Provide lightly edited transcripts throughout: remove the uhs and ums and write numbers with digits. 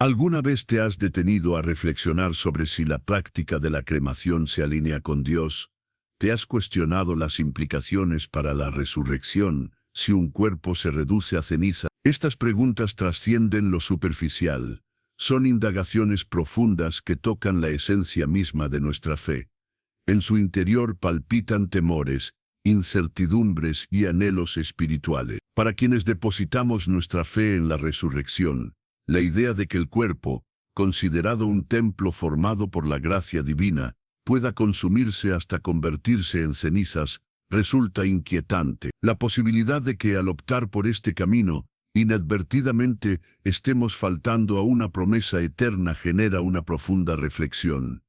¿Alguna vez te has detenido a reflexionar sobre si la práctica de la cremación se alinea con Dios? ¿Te has cuestionado las implicaciones para la resurrección si un cuerpo se reduce a ceniza? Estas preguntas trascienden lo superficial. Son indagaciones profundas que tocan la esencia misma de nuestra fe. En su interior palpitan temores, incertidumbres y anhelos espirituales. Para quienes depositamos nuestra fe en la resurrección, la idea de que el cuerpo, considerado un templo formado por la gracia divina, pueda consumirse hasta convertirse en cenizas, resulta inquietante. La posibilidad de que al optar por este camino, inadvertidamente estemos faltando a una promesa eterna genera una profunda reflexión.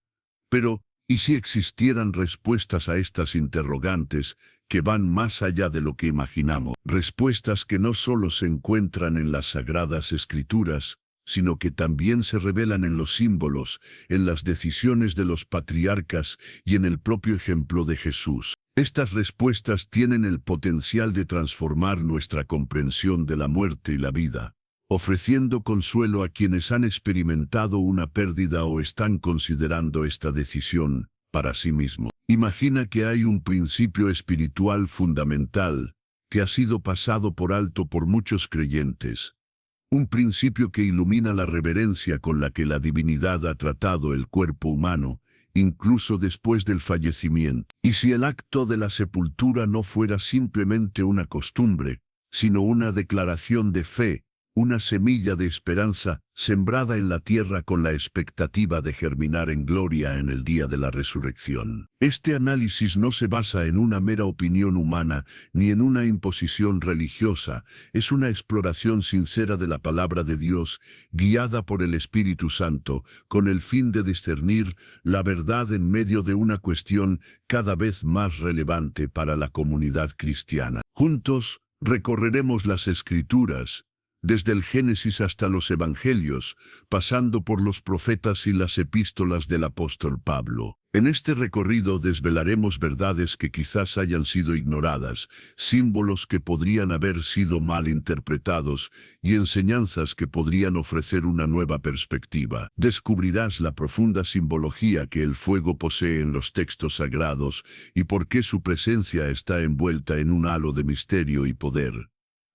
Pero, ¿y si existieran respuestas a estas interrogantes que van más allá de lo que imaginamos? Respuestas que no solo se encuentran en las Sagradas Escrituras, sino que también se revelan en los símbolos, en las decisiones de los patriarcas y en el propio ejemplo de Jesús. Estas respuestas tienen el potencial de transformar nuestra comprensión de la muerte y la vida, ofreciendo consuelo a quienes han experimentado una pérdida o están considerando esta decisión para sí mismos. Imagina que hay un principio espiritual fundamental que ha sido pasado por alto por muchos creyentes. Un principio que ilumina la reverencia con la que la divinidad ha tratado el cuerpo humano, incluso después del fallecimiento. Y si el acto de la sepultura no fuera simplemente una costumbre, sino una declaración de fe, una semilla de esperanza sembrada en la tierra con la expectativa de germinar en gloria en el día de la resurrección. Este análisis no se basa en una mera opinión humana ni en una imposición religiosa, es una exploración sincera de la palabra de Dios, guiada por el Espíritu Santo, con el fin de discernir la verdad en medio de una cuestión cada vez más relevante para la comunidad cristiana. Juntos, recorreremos las Escrituras, desde el Génesis hasta los Evangelios, pasando por los profetas y las epístolas del apóstol Pablo. En este recorrido desvelaremos verdades que quizás hayan sido ignoradas, símbolos que podrían haber sido mal interpretados y enseñanzas que podrían ofrecer una nueva perspectiva. Descubrirás la profunda simbología que el fuego posee en los textos sagrados y por qué su presencia está envuelta en un halo de misterio y poder.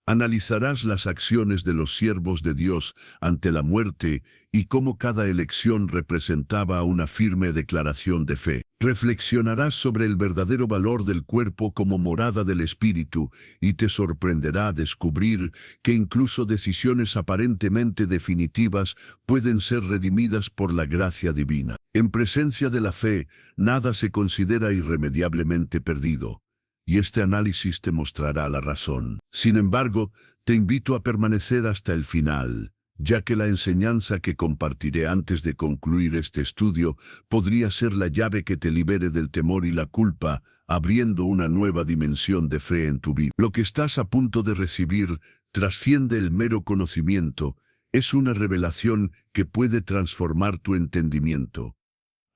Analizarás las acciones de los siervos de Dios ante la muerte y cómo cada elección representaba una firme declaración de fe. Reflexionarás sobre el verdadero valor del cuerpo como morada del Espíritu y te sorprenderá descubrir que incluso decisiones aparentemente definitivas pueden ser redimidas por la gracia divina. En presencia de la fe, nada se considera irremediablemente perdido. Y este análisis te mostrará la razón. Sin embargo, te invito a permanecer hasta el final, ya que la enseñanza que compartiré antes de concluir este estudio podría ser la llave que te libere del temor y la culpa, abriendo una nueva dimensión de fe en tu vida. Lo que estás a punto de recibir trasciende el mero conocimiento, es una revelación que puede transformar tu entendimiento.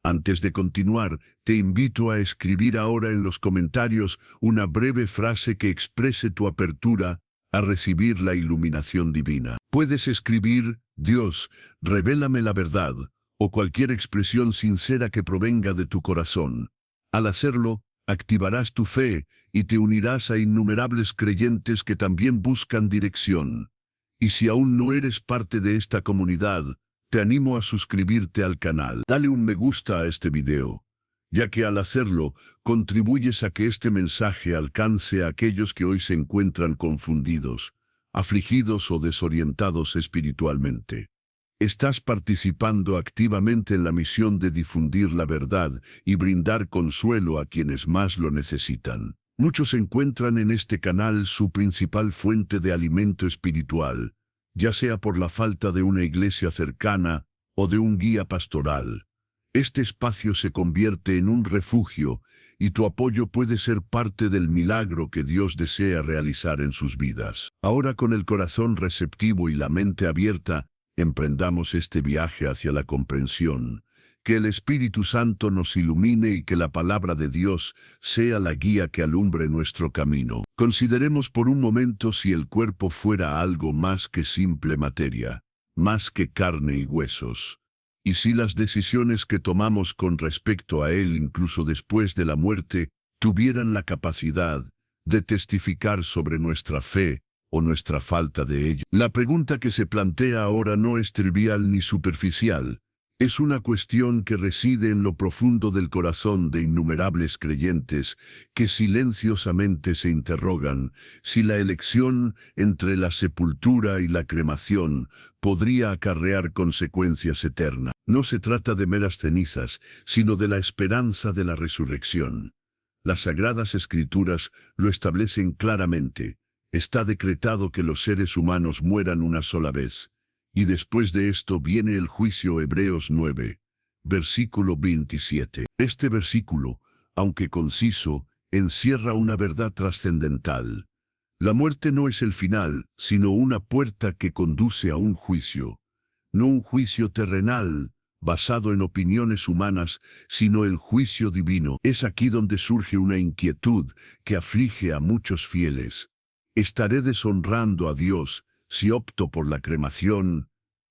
Antes de continuar, te invito a escribir ahora en los comentarios una breve frase que exprese tu apertura a recibir la iluminación divina. Puedes escribir, Dios, revélame la verdad, o cualquier expresión sincera que provenga de tu corazón. Al hacerlo, activarás tu fe y te unirás a innumerables creyentes que también buscan dirección. Y si aún no eres parte de esta comunidad, te animo a suscribirte al canal. Dale un me gusta a este video, ya que al hacerlo, contribuyes a que este mensaje alcance a aquellos que hoy se encuentran confundidos, afligidos o desorientados espiritualmente. Estás participando activamente en la misión de difundir la verdad y brindar consuelo a quienes más lo necesitan. Muchos encuentran en este canal su principal fuente de alimento espiritual, ya sea por la falta de una iglesia cercana o de un guía pastoral. Este espacio se convierte en un refugio y tu apoyo puede ser parte del milagro que Dios desea realizar en sus vidas. Ahora, con el corazón receptivo y la mente abierta, emprendamos este viaje hacia la comprensión. Que el Espíritu Santo nos ilumine y que la palabra de Dios sea la guía que alumbre nuestro camino. Consideremos por un momento si el cuerpo fuera algo más que simple materia. más que carne y huesos. Y si las decisiones que tomamos con respecto a Él, incluso después de la muerte, tuvieran la capacidad de testificar sobre nuestra fe o nuestra falta de ella. La pregunta que se plantea ahora no es trivial ni superficial. Es una cuestión que reside en lo profundo del corazón de innumerables creyentes que silenciosamente se interrogan si la elección entre la sepultura y la cremación podría acarrear consecuencias eternas. No se trata de meras cenizas, sino de la esperanza de la resurrección. Las Sagradas Escrituras lo establecen claramente. Está decretado que los seres humanos mueran una sola vez. Y después de esto viene el juicio. Hebreos 9, versículo 27. Este versículo, aunque conciso, encierra una verdad trascendental. La muerte no es el final, sino una puerta que conduce a un juicio. No un juicio terrenal, basado en opiniones humanas, sino el juicio divino. Es aquí donde surge una inquietud que aflige a muchos fieles. ¿Estaré deshonrando a Dios si opto por la cremación?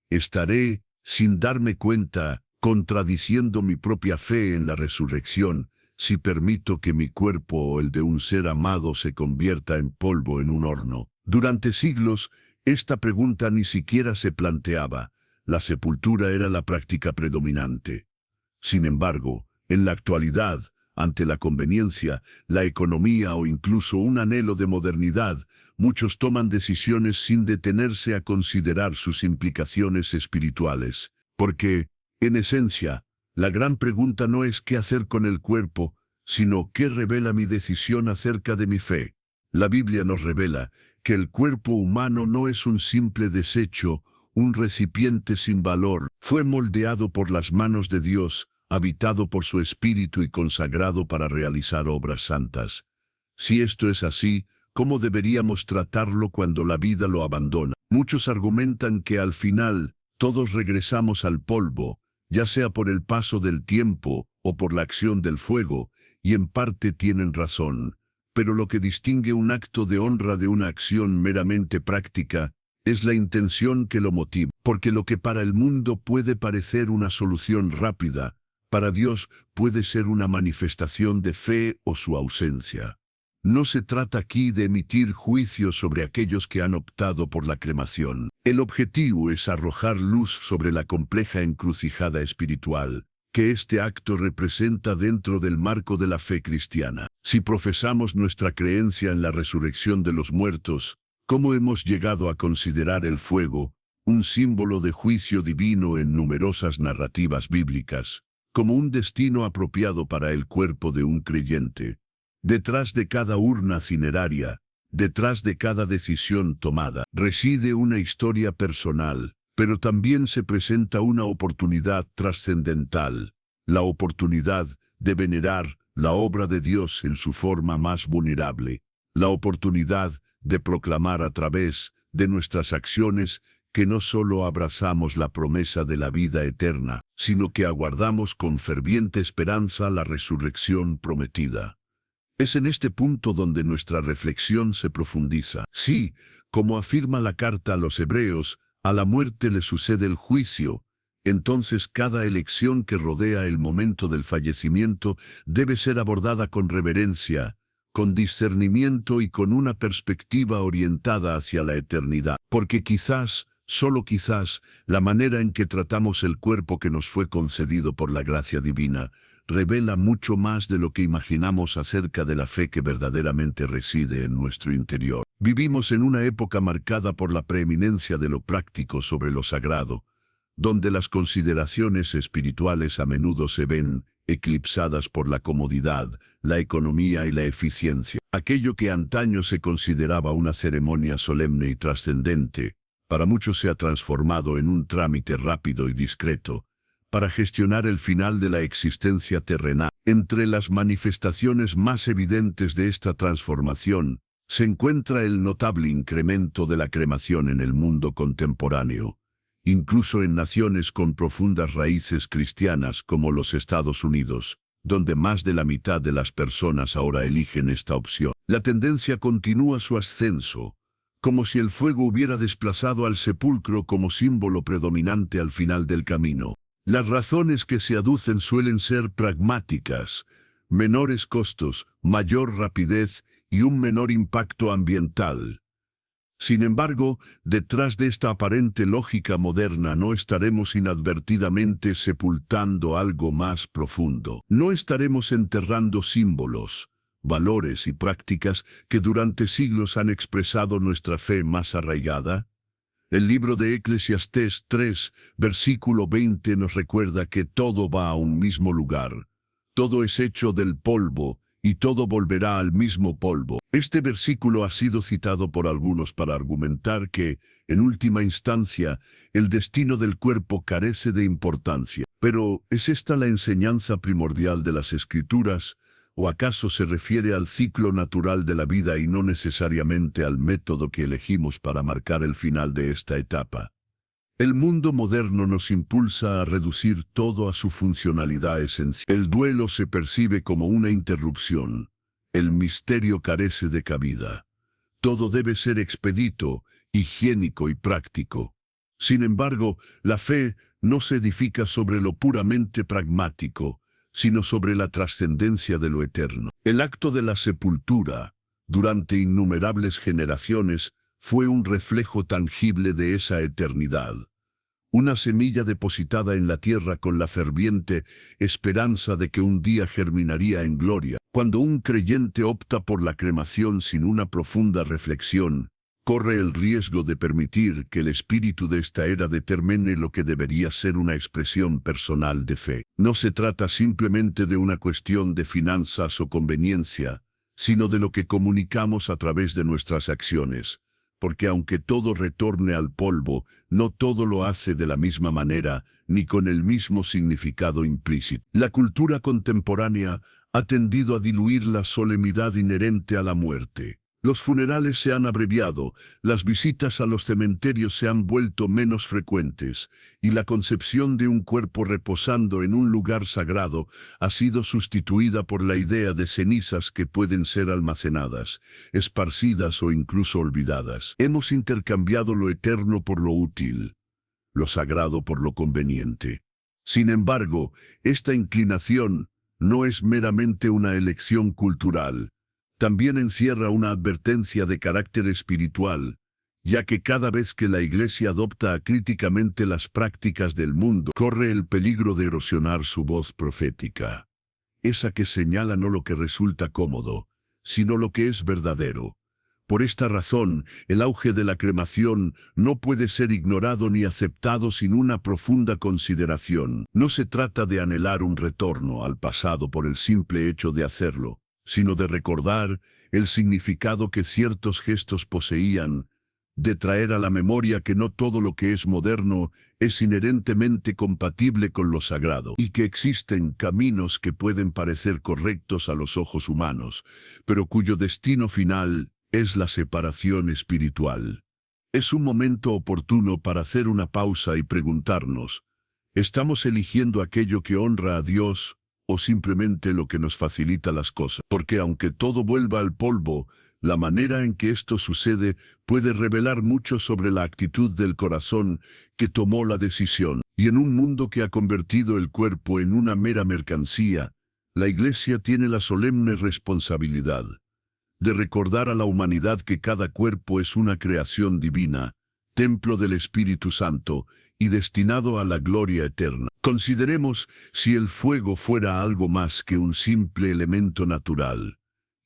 ¿Estaré, sin darme cuenta, contradiciendo mi propia fe en la resurrección, si permito que mi cuerpo o el de un ser amado se convierta en polvo en un horno? Durante siglos, esta pregunta ni siquiera se planteaba. La sepultura era la práctica predominante. Sin embargo, en la actualidad, ante la conveniencia, la economía o incluso un anhelo de modernidad, muchos toman decisiones sin detenerse a considerar sus implicaciones espirituales. Porque, en esencia, la gran pregunta no es qué hacer con el cuerpo, sino qué revela mi decisión acerca de mi fe. La Biblia nos revela que el cuerpo humano no es un simple desecho, un recipiente sin valor. Fue moldeado por las manos de Dios, habitado por su Espíritu y consagrado para realizar obras santas. Si esto es así, ¿cómo deberíamos tratarlo cuando la vida lo abandona? Muchos argumentan que al final, todos regresamos al polvo, ya sea por el paso del tiempo o por la acción del fuego, y en parte tienen razón. Pero lo que distingue un acto de honra de una acción meramente práctica es la intención que lo motiva. Porque lo que para el mundo puede parecer una solución rápida, para Dios puede ser una manifestación de fe o su ausencia. No se trata aquí de emitir juicios sobre aquellos que han optado por la cremación. El objetivo es arrojar luz sobre la compleja encrucijada espiritual que este acto representa dentro del marco de la fe cristiana. Si profesamos nuestra creencia en la resurrección de los muertos, ¿cómo hemos llegado a considerar el fuego, un símbolo de juicio divino en numerosas narrativas bíblicas, como un destino apropiado para el cuerpo de un creyente? Detrás de cada urna cineraria, detrás de cada decisión tomada, reside una historia personal, pero también se presenta una oportunidad trascendental, la oportunidad de venerar la obra de Dios en su forma más vulnerable, la oportunidad de proclamar a través de nuestras acciones que no solo abrazamos la promesa de la vida eterna, sino que aguardamos con ferviente esperanza la resurrección prometida. Es en este punto donde nuestra reflexión se profundiza. Sí, como afirma la carta a los Hebreos, a la muerte le sucede el juicio. Entonces cada elección que rodea el momento del fallecimiento debe ser abordada con reverencia, con discernimiento y con una perspectiva orientada hacia la eternidad. Porque quizás, solo quizás, la manera en que tratamos el cuerpo que nos fue concedido por la gracia divina revela mucho más de lo que imaginamos acerca de la fe que verdaderamente reside en nuestro interior. Vivimos en una época marcada por la preeminencia de lo práctico sobre lo sagrado, donde las consideraciones espirituales a menudo se ven eclipsadas por la comodidad, la economía y la eficiencia. Aquello que antaño se consideraba una ceremonia solemne y trascendente, para muchos se ha transformado en un trámite rápido y discreto, para gestionar el final de la existencia terrenal. Entre las manifestaciones más evidentes de esta transformación, se encuentra el notable incremento de la cremación en el mundo contemporáneo, incluso en naciones con profundas raíces cristianas como los Estados Unidos, donde más de la mitad de las personas ahora eligen esta opción. La tendencia continúa su ascenso, como si el fuego hubiera desplazado al sepulcro como símbolo predominante al final del camino. Las razones que se aducen suelen ser pragmáticas: menores costos, mayor rapidez y un menor impacto ambiental. Sin embargo, detrás de esta aparente lógica moderna no estaremos inadvertidamente sepultando algo más profundo. No estaremos enterrando símbolos, valores y prácticas que durante siglos han expresado nuestra fe más arraigada. El libro de Eclesiastés 3, versículo 20 nos recuerda que todo va a un mismo lugar. Todo es hecho del polvo, y todo volverá al mismo polvo. Este versículo ha sido citado por algunos para argumentar que, en última instancia, el destino del cuerpo carece de importancia. Pero, ¿es esta la enseñanza primordial de las Escrituras? ¿O acaso se refiere al ciclo natural de la vida y no necesariamente al método que elegimos para marcar el final de esta etapa? El mundo moderno nos impulsa a reducir todo a su funcionalidad esencial. El duelo se percibe como una interrupción. El misterio carece de cabida. Todo debe ser expedito, higiénico y práctico. Sin embargo, la fe no se edifica sobre lo puramente pragmático, sino sobre la trascendencia de lo eterno. El acto de la sepultura, durante innumerables generaciones, fue un reflejo tangible de esa eternidad. Una semilla depositada en la tierra con la ferviente esperanza de que un día germinaría en gloria. Cuando un creyente opta por la cremación sin una profunda reflexión, corre el riesgo de permitir que el espíritu de esta era determine lo que debería ser una expresión personal de fe. No se trata simplemente de una cuestión de finanzas o conveniencia, sino de lo que comunicamos a través de nuestras acciones. Porque aunque todo retorne al polvo, no todo lo hace de la misma manera, ni con el mismo significado implícito. La cultura contemporánea ha tendido a diluir la solemnidad inherente a la muerte. Los funerales se han abreviado, las visitas a los cementerios se han vuelto menos frecuentes, y la concepción de un cuerpo reposando en un lugar sagrado ha sido sustituida por la idea de cenizas que pueden ser almacenadas, esparcidas o incluso olvidadas. Hemos intercambiado lo eterno por lo útil, lo sagrado por lo conveniente. Sin embargo, esta inclinación no es meramente una elección cultural. También encierra una advertencia de carácter espiritual, ya que cada vez que la Iglesia adopta acríticamente las prácticas del mundo, corre el peligro de erosionar su voz profética. Esa que señala no lo que resulta cómodo, sino lo que es verdadero. Por esta razón, el auge de la cremación no puede ser ignorado ni aceptado sin una profunda consideración. No se trata de anhelar un retorno al pasado por el simple hecho de hacerlo, sino de recordar el significado que ciertos gestos poseían, de traer a la memoria que no todo lo que es moderno es inherentemente compatible con lo sagrado, y que existen caminos que pueden parecer correctos a los ojos humanos, pero cuyo destino final es la separación espiritual. Es un momento oportuno para hacer una pausa y preguntarnos, ¿estamos eligiendo aquello que honra a Dios o simplemente lo que nos facilita las cosas? Porque aunque todo vuelva al polvo, la manera en que esto sucede puede revelar mucho sobre la actitud del corazón que tomó la decisión. Y en un mundo que ha convertido el cuerpo en una mera mercancía, la Iglesia tiene la solemne responsabilidad de recordar a la humanidad que cada cuerpo es una creación divina, templo del Espíritu Santo y destinado a la gloria eterna. Consideremos si el fuego fuera algo más que un simple elemento natural,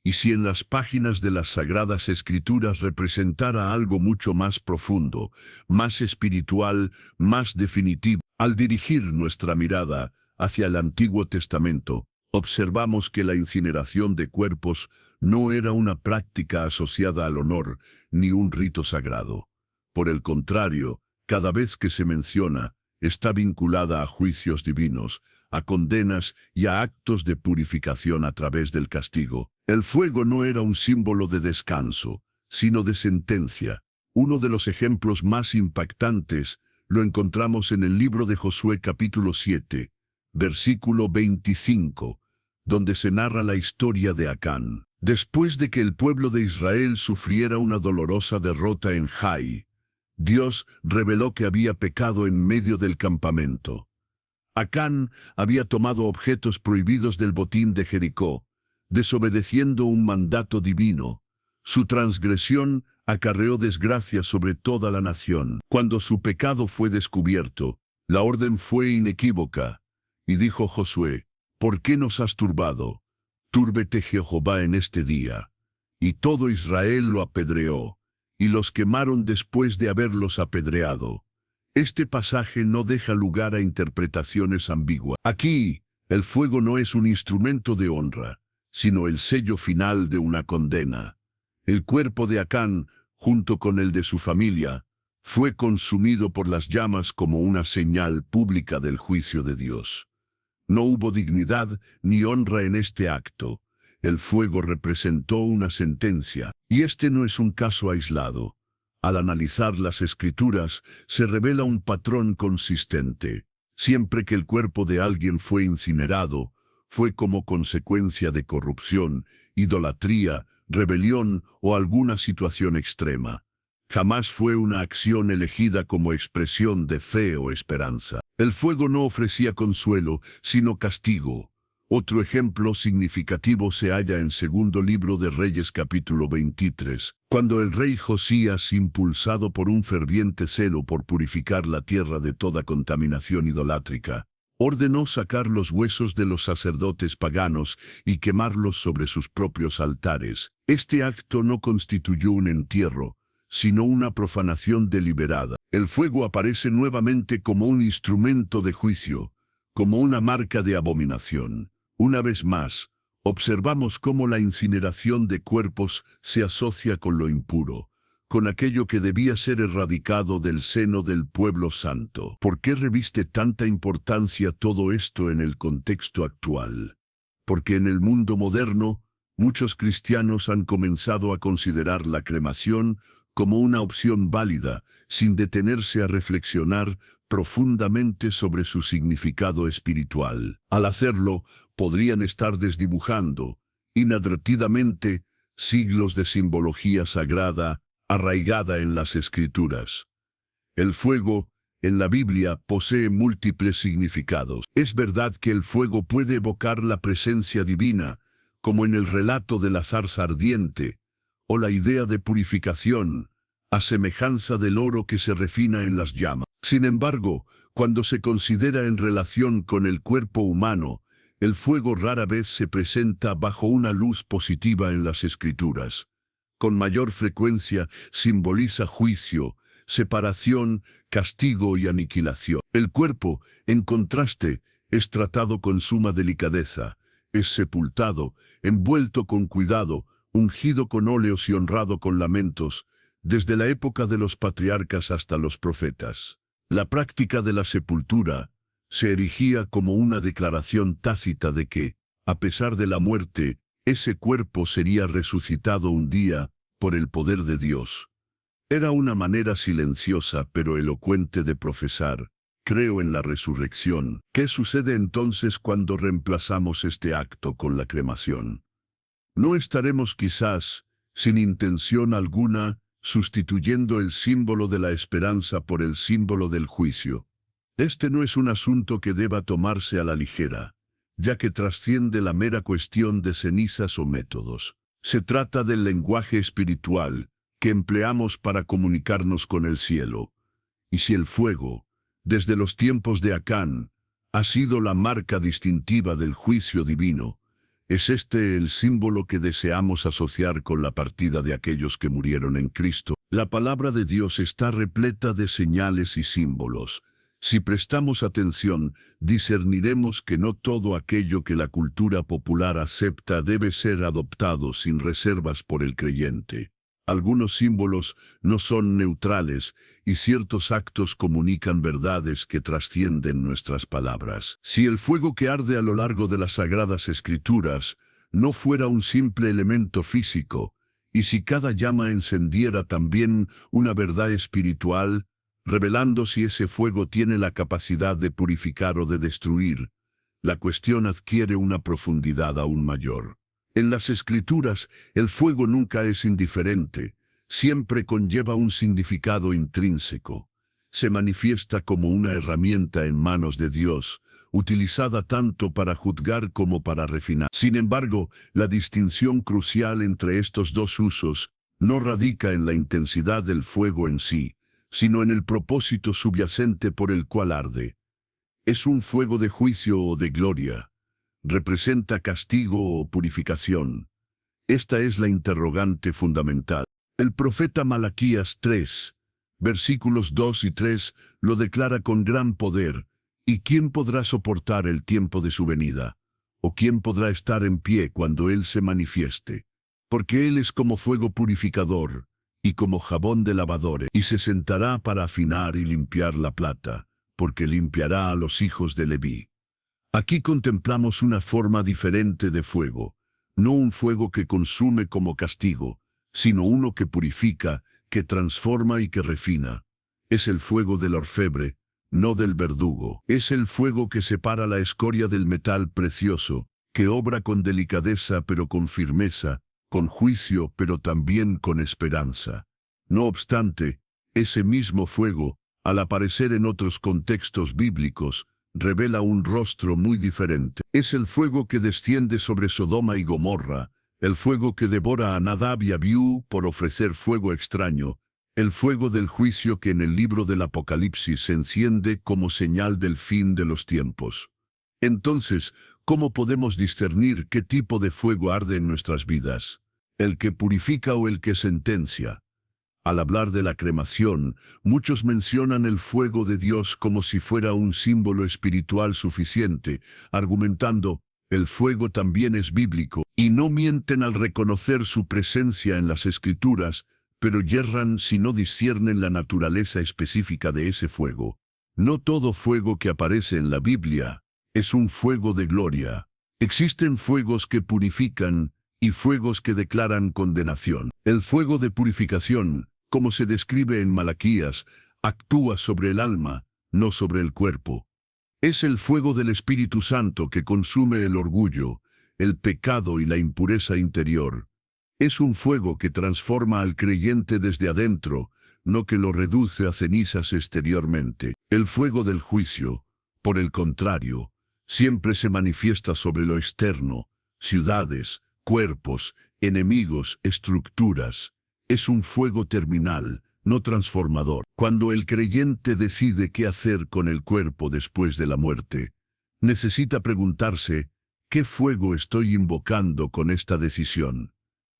y si en las páginas de las Sagradas Escrituras representara algo mucho más profundo, más espiritual, más definitivo. Al dirigir nuestra mirada hacia el Antiguo Testamento, observamos que la incineración de cuerpos no era una práctica asociada al honor ni un rito sagrado. Por el contrario, cada vez que se menciona, está vinculada a juicios divinos, a condenas y a actos de purificación a través del castigo. El fuego no era un símbolo de descanso, sino de sentencia. Uno de los ejemplos más impactantes lo encontramos en el libro de Josué capítulo 7, versículo 25, donde se narra la historia de Acán. Después de que el pueblo de Israel sufriera una dolorosa derrota en Jai, Dios reveló que había pecado en medio del campamento. Acán había tomado objetos prohibidos del botín de Jericó, desobedeciendo un mandato divino. Su transgresión acarreó desgracia sobre toda la nación. Cuando su pecado fue descubierto, la orden fue inequívoca, y dijo Josué: ¿Por qué nos has turbado? Túrbete Jehová en este día. Y todo Israel lo apedreó, y los quemaron después de haberlos apedreado. Este pasaje no deja lugar a interpretaciones ambiguas. Aquí, el fuego no es un instrumento de honra, sino el sello final de una condena. El cuerpo de Acán, junto con el de su familia, fue consumido por las llamas como una señal pública del juicio de Dios. No hubo dignidad ni honra en este acto. El fuego representó una sentencia, y este no es un caso aislado. Al analizar las Escrituras, se revela un patrón consistente. Siempre que el cuerpo de alguien fue incinerado, fue como consecuencia de corrupción, idolatría, rebelión o alguna situación extrema. Jamás fue una acción elegida como expresión de fe o esperanza. El fuego no ofrecía consuelo, sino castigo. Otro ejemplo significativo se halla en Segundo Libro de Reyes capítulo 23, cuando el rey Josías, impulsado por un ferviente celo por purificar la tierra de toda contaminación idolátrica, ordenó sacar los huesos de los sacerdotes paganos y quemarlos sobre sus propios altares. Este acto no constituyó un entierro, sino una profanación deliberada. El fuego aparece nuevamente como un instrumento de juicio, como una marca de abominación. Una vez más, observamos cómo la incineración de cuerpos se asocia con lo impuro, con aquello que debía ser erradicado del seno del pueblo santo. ¿Por qué reviste tanta importancia todo esto en el contexto actual? Porque en el mundo moderno, muchos cristianos han comenzado a considerar la cremación como una opción válida, sin detenerse a reflexionar profundamente sobre su significado espiritual. Al hacerlo, podrían estar desdibujando, inadvertidamente, siglos de simbología sagrada arraigada en las Escrituras. El fuego, en la Biblia, posee múltiples significados. Es verdad que el fuego puede evocar la presencia divina, como en el relato de la zarza ardiente, o la idea de purificación, a semejanza del oro que se refina en las llamas. Sin embargo, cuando se considera en relación con el cuerpo humano, el fuego rara vez se presenta bajo una luz positiva en las Escrituras. Con mayor frecuencia simboliza juicio, separación, castigo y aniquilación. El cuerpo, en contraste, es tratado con suma delicadeza, es sepultado, envuelto con cuidado, ungido con óleos y honrado con lamentos, desde la época de los patriarcas hasta los profetas. La práctica de la sepultura se erigía como una declaración tácita de que, a pesar de la muerte, ese cuerpo sería resucitado un día por el poder de Dios. Era una manera silenciosa pero elocuente de profesar: creo en la resurrección. ¿Qué sucede entonces cuando reemplazamos este acto con la cremación? No estaremos quizás, sin intención alguna, sustituyendo el símbolo de la esperanza por el símbolo del juicio. Este no es un asunto que deba tomarse a la ligera, ya que trasciende la mera cuestión de cenizas o métodos. Se trata del lenguaje espiritual que empleamos para comunicarnos con el cielo. Y si el fuego, desde los tiempos de Acán, ha sido la marca distintiva del juicio divino, ¿es este el símbolo que deseamos asociar con la partida de aquellos que murieron en Cristo? La palabra de Dios está repleta de señales y símbolos. Si prestamos atención, discerniremos que no todo aquello que la cultura popular acepta debe ser adoptado sin reservas por el creyente. Algunos símbolos no son neutrales y ciertos actos comunican verdades que trascienden nuestras palabras. Si el fuego que arde a lo largo de las Sagradas Escrituras no fuera un simple elemento físico, y si cada llama encendiera también una verdad espiritual, revelando si ese fuego tiene la capacidad de purificar o de destruir, la cuestión adquiere una profundidad aún mayor. En las Escrituras, el fuego nunca es indiferente, siempre conlleva un significado intrínseco. Se manifiesta como una herramienta en manos de Dios, utilizada tanto para juzgar como para refinar. Sin embargo, la distinción crucial entre estos dos usos no radica en la intensidad del fuego en sí, sino en el propósito subyacente por el cual arde. ¿Es un fuego de juicio o de gloria? ¿Representa castigo o purificación? Esta es la interrogante fundamental. El profeta Malaquías 3, versículos 2 y 3, lo declara con gran poder. ¿Y quién podrá soportar el tiempo de su venida? ¿O quién podrá estar en pie cuando Él se manifieste? Porque Él es como fuego purificador, y como jabón de lavadores, y se sentará para afinar y limpiar la plata, porque limpiará a los hijos de Leví. Aquí contemplamos una forma diferente de fuego, no un fuego que consume como castigo, sino uno que purifica, que transforma y que refina. Es el fuego del orfebre, no del verdugo. Es el fuego que separa la escoria del metal precioso, que obra con delicadeza pero con firmeza, con juicio pero también con esperanza. No obstante, ese mismo fuego, al aparecer en otros contextos bíblicos, revela un rostro muy diferente. Es el fuego que desciende sobre Sodoma y Gomorra, el fuego que devora a Nadab y Abiú por ofrecer fuego extraño, el fuego del juicio que en el libro del Apocalipsis se enciende como señal del fin de los tiempos. Entonces, ¿cómo podemos discernir qué tipo de fuego arde en nuestras vidas? ¿El que purifica o el que sentencia? Al hablar de la cremación, muchos mencionan el fuego de Dios como si fuera un símbolo espiritual suficiente, argumentando, el fuego también es bíblico, y no mienten al reconocer su presencia en las Escrituras, pero yerran si no disciernen la naturaleza específica de ese fuego. No todo fuego que aparece en la Biblia es un fuego de gloria. Existen fuegos que purifican y fuegos que declaran condenación. El fuego de purificación, como se describe en Malaquías, actúa sobre el alma, no sobre el cuerpo. Es el fuego del Espíritu Santo que consume el orgullo, el pecado y la impureza interior. Es un fuego que transforma al creyente desde adentro, no que lo reduce a cenizas exteriormente. El fuego del juicio, por el contrario, siempre se manifiesta sobre lo externo, ciudades, cuerpos, enemigos, estructuras. Es un fuego terminal, no transformador. Cuando el creyente decide qué hacer con el cuerpo después de la muerte, necesita preguntarse, ¿qué fuego estoy invocando con esta decisión?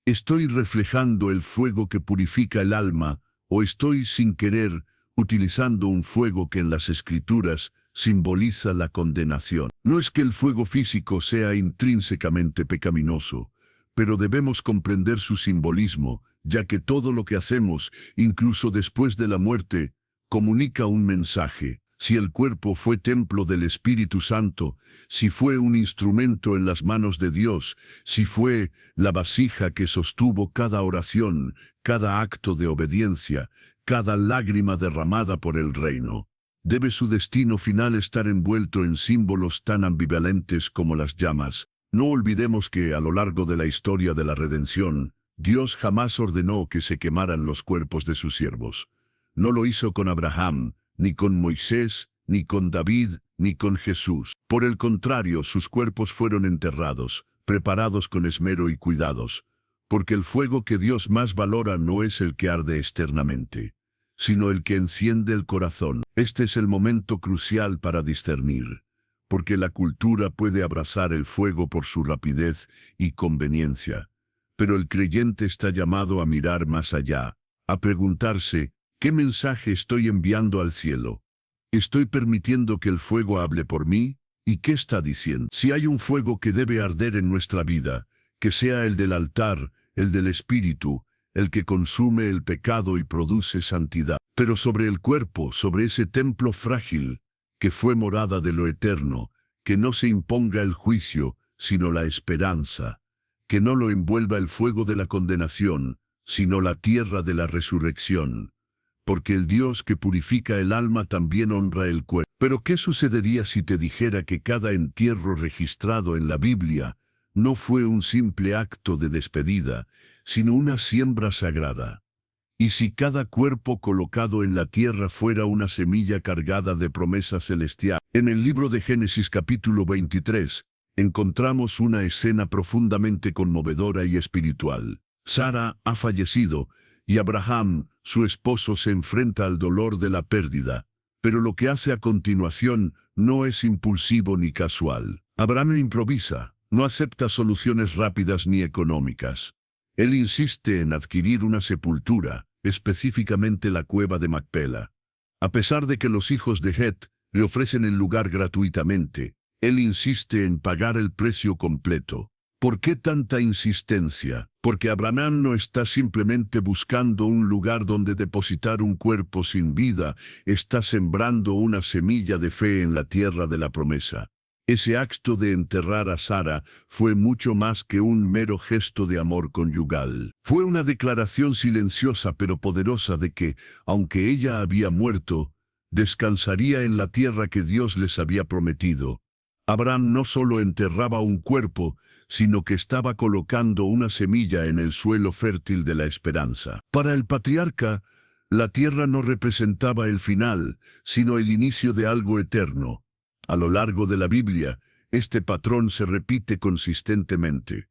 ¿Estoy reflejando el fuego que purifica el alma o estoy, sin querer, utilizando un fuego que en las Escrituras simboliza la condenación? No es que el fuego físico sea intrínsecamente pecaminoso, pero debemos comprender su simbolismo, ya que todo lo que hacemos, incluso después de la muerte, comunica un mensaje. Si el cuerpo fue templo del Espíritu Santo, si fue un instrumento en las manos de Dios, si fue la vasija que sostuvo cada oración, cada acto de obediencia, cada lágrima derramada por el reino, debe su destino final estar envuelto en símbolos tan ambivalentes como las llamas. No olvidemos que a lo largo de la historia de la redención, Dios jamás ordenó que se quemaran los cuerpos de sus siervos. No lo hizo con Abraham, ni con Moisés, ni con David, ni con Jesús. Por el contrario, sus cuerpos fueron enterrados, preparados con esmero y cuidados, porque el fuego que Dios más valora no es el que arde externamente, sino el que enciende el corazón. Este es el momento crucial para discernir, porque la cultura puede abrazar el fuego por su rapidez y conveniencia, pero el creyente está llamado a mirar más allá, a preguntarse, ¿qué mensaje estoy enviando al cielo? ¿Estoy permitiendo que el fuego hable por mí? ¿Y qué está diciendo? Si hay un fuego que debe arder en nuestra vida, que sea el del altar, el del Espíritu, el que consume el pecado y produce santidad. Pero sobre el cuerpo, sobre ese templo frágil, que fue morada de lo eterno, que no se imponga el juicio, sino la esperanza, que no lo envuelva el fuego de la condenación, sino la tierra de la resurrección. Porque el Dios que purifica el alma también honra el cuerpo. Pero ¿qué sucedería si te dijera que cada entierro registrado en la Biblia no fue un simple acto de despedida, sino una siembra sagrada. Y si cada cuerpo colocado en la tierra fuera una semilla cargada de promesa celestial. En el libro de Génesis capítulo 23, encontramos una escena profundamente conmovedora y espiritual. Sara ha fallecido, y Abraham, su esposo, se enfrenta al dolor de la pérdida. Pero lo que hace a continuación no es impulsivo ni casual. Abraham improvisa, no acepta soluciones rápidas ni económicas. Él insiste en adquirir una sepultura, específicamente la cueva de Macpela. A pesar de que los hijos de Het le ofrecen el lugar gratuitamente, él insiste en pagar el precio completo. ¿Por qué tanta insistencia? Porque Abraham no está simplemente buscando un lugar donde depositar un cuerpo sin vida, está sembrando una semilla de fe en la tierra de la promesa. Ese acto de enterrar a Sara fue mucho más que un mero gesto de amor conyugal. Fue una declaración silenciosa pero poderosa de que, aunque ella había muerto, descansaría en la tierra que Dios les había prometido. Abraham no solo enterraba un cuerpo, sino que estaba colocando una semilla en el suelo fértil de la esperanza. Para el patriarca, la tierra no representaba el final, sino el inicio de algo eterno. A lo largo de la Biblia, este patrón se repite consistentemente.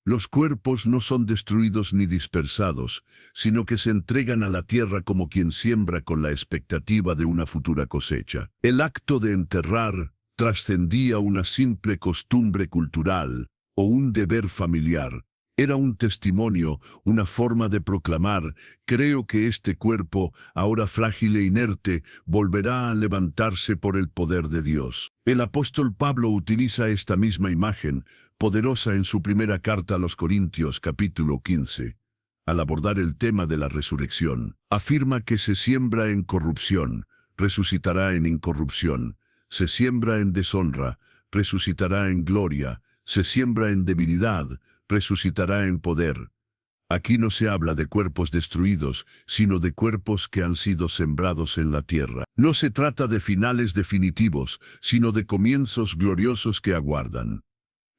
Los cuerpos no son destruidos ni dispersados, sino que se entregan a la tierra como quien siembra con la expectativa de una futura cosecha. El acto de enterrar trascendía una simple costumbre cultural o un deber familiar. Era un testimonio, una forma de proclamar: creo que este cuerpo, ahora frágil e inerte, volverá a levantarse por el poder de Dios. El apóstol Pablo utiliza esta misma imagen, poderosa, en su primera carta a los Corintios capítulo 15. Al abordar el tema de la resurrección, afirma que se siembra en corrupción, resucitará en incorrupción; se siembra en deshonra, resucitará en gloria; se siembra en debilidad, resucitará en poder. Aquí no se habla de cuerpos destruidos, sino de cuerpos que han sido sembrados en la tierra. No se trata de finales definitivos, sino de comienzos gloriosos que aguardan.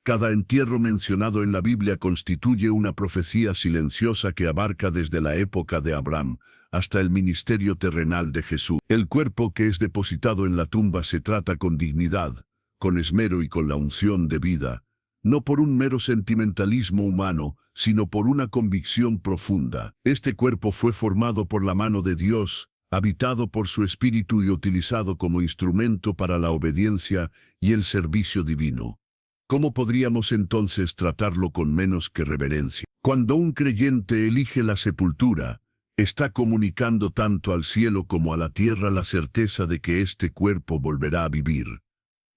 Cada entierro mencionado en la Biblia constituye una profecía silenciosa que abarca desde la época de Abraham hasta el ministerio terrenal de Jesús. El cuerpo que es depositado en la tumba se trata con dignidad, con esmero y con la unción de vida, no por un mero sentimentalismo humano, sino por una convicción profunda. Este cuerpo fue formado por la mano de Dios, habitado por su Espíritu y utilizado como instrumento para la obediencia y el servicio divino. ¿Cómo podríamos entonces tratarlo con menos que reverencia? Cuando un creyente elige la sepultura, está comunicando tanto al cielo como a la tierra la certeza de que este cuerpo volverá a vivir.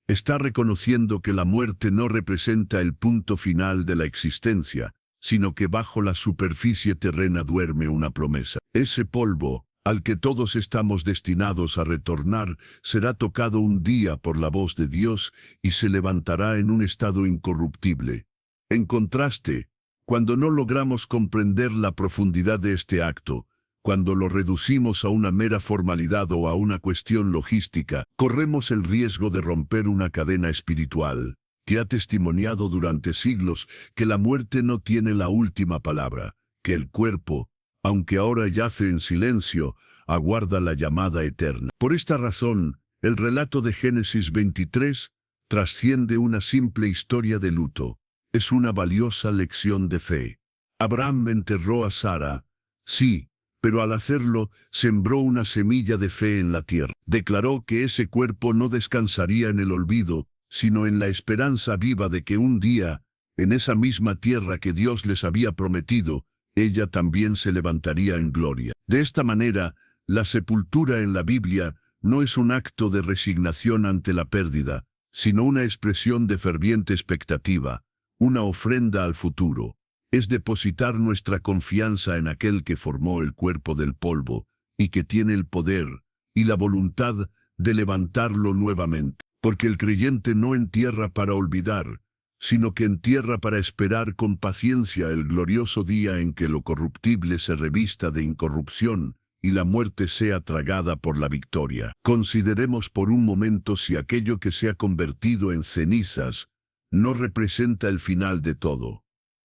Está reconociendo que la muerte no representa el punto final de la existencia, sino que bajo la superficie terrena duerme una promesa. Ese polvo, al que todos estamos destinados a retornar, será tocado un día por la voz de Dios y se levantará en un estado incorruptible. En contraste, cuando no logramos comprender la profundidad de este acto, cuando lo reducimos a una mera formalidad o a una cuestión logística, corremos el riesgo de romper una cadena espiritual que ha testimoniado durante siglos que la muerte no tiene la última palabra, que el cuerpo, aunque ahora yace en silencio, aguarda la llamada eterna. Por esta razón, el relato de Génesis 23 trasciende una simple historia de luto. Es una valiosa lección de fe. Abraham enterró a Sara, sí, pero al hacerlo, sembró una semilla de fe en la tierra. Declaró que ese cuerpo no descansaría en el olvido, sino en la esperanza viva de que un día, en esa misma tierra que Dios les había prometido, ella también se levantaría en gloria. De esta manera, la sepultura en la Biblia no es un acto de resignación ante la pérdida, sino una expresión de ferviente expectativa, una ofrenda al futuro. Es depositar nuestra confianza en aquel que formó el cuerpo del polvo y que tiene el poder y la voluntad de levantarlo nuevamente. Porque el creyente no entierra para olvidar, sino que entierra para esperar con paciencia el glorioso día en que lo corruptible se revista de incorrupción y la muerte sea tragada por la victoria. Consideremos por un momento si aquello que se ha convertido en cenizas no representa el final de todo.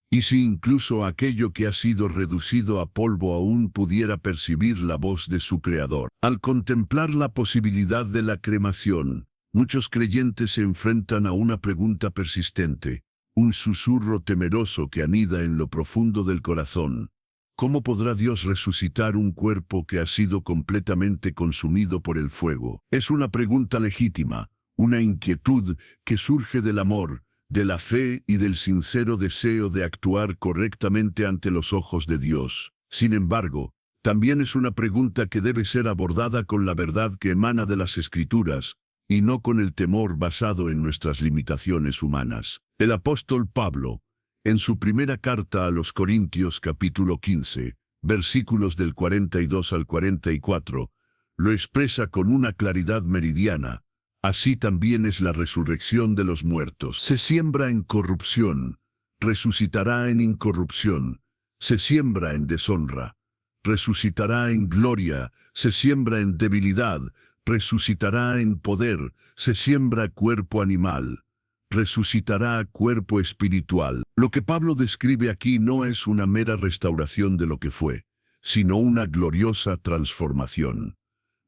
Y si incluso aquello que ha sido reducido a polvo aún pudiera percibir la voz de su Creador. Al contemplar la posibilidad de la cremación, muchos creyentes se enfrentan a una pregunta persistente, un susurro temeroso que anida en lo profundo del corazón. ¿Cómo podrá Dios resucitar un cuerpo que ha sido completamente consumido por el fuego? Es una pregunta legítima, una inquietud que surge del amor, de la fe y del sincero deseo de actuar correctamente ante los ojos de Dios. Sin embargo, también es una pregunta que debe ser abordada con la verdad que emana de las Escrituras, y no con el temor basado en nuestras limitaciones humanas. El apóstol Pablo, en su primera carta a los Corintios capítulo 15, versículos del 42 al 44, lo expresa con una claridad meridiana. Así también es la resurrección de los muertos. Se siembra en corrupción, resucitará en incorrupción. Se siembra en deshonra, resucitará en gloria. Se siembra en debilidad, resucitará en poder. Se siembra cuerpo animal, resucitará cuerpo espiritual. Lo que Pablo describe aquí no es una mera restauración de lo que fue, sino una gloriosa transformación.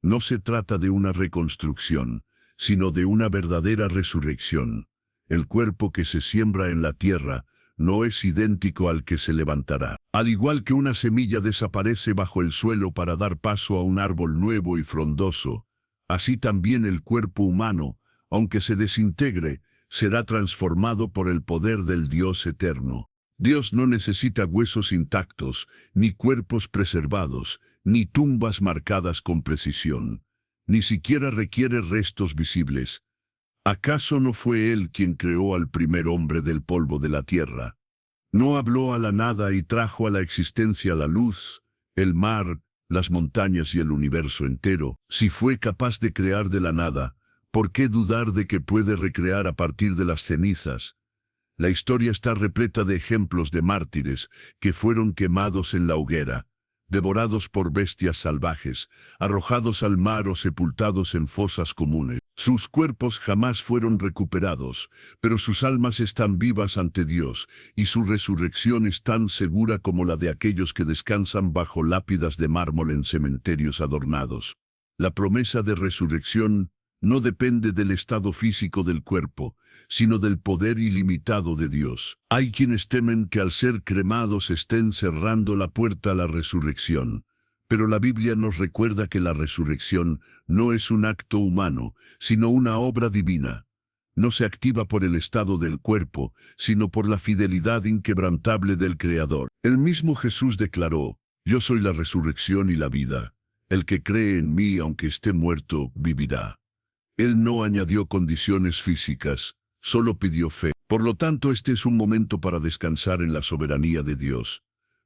No se trata de una reconstrucción, sino de una verdadera resurrección. El cuerpo que se siembra en la tierra no es idéntico al que se levantará. Al igual que una semilla desaparece bajo el suelo para dar paso a un árbol nuevo y frondoso, así también el cuerpo humano, aunque se desintegre, será transformado por el poder del Dios eterno. Dios no necesita huesos intactos, ni cuerpos preservados, ni tumbas marcadas con precisión. Ni siquiera requiere restos visibles. ¿Acaso no fue Él quien creó al primer hombre del polvo de la tierra? ¿No habló a la nada y trajo a la existencia la luz, el mar, las montañas y el universo entero? Si fue capaz de crear de la nada, ¿por qué dudar de que puede recrear a partir de las cenizas? La historia está repleta de ejemplos de mártires que fueron quemados en la hoguera, devorados por bestias salvajes, arrojados al mar o sepultados en fosas comunes. Sus cuerpos jamás fueron recuperados, pero sus almas están vivas ante Dios, y su resurrección es tan segura como la de aquellos que descansan bajo lápidas de mármol en cementerios adornados. La promesa de resurrección no depende del estado físico del cuerpo, sino del poder ilimitado de Dios. Hay quienes temen que al ser cremados estén cerrando la puerta a la resurrección, pero la Biblia nos recuerda que la resurrección no es un acto humano, sino una obra divina. No se activa por el estado del cuerpo, sino por la fidelidad inquebrantable del Creador. El mismo Jesús declaró: «Yo soy la resurrección y la vida. El que cree en mí, aunque esté muerto, vivirá». Él no añadió condiciones físicas, solo pidió fe. Por lo tanto, este es un momento para descansar en la soberanía de Dios,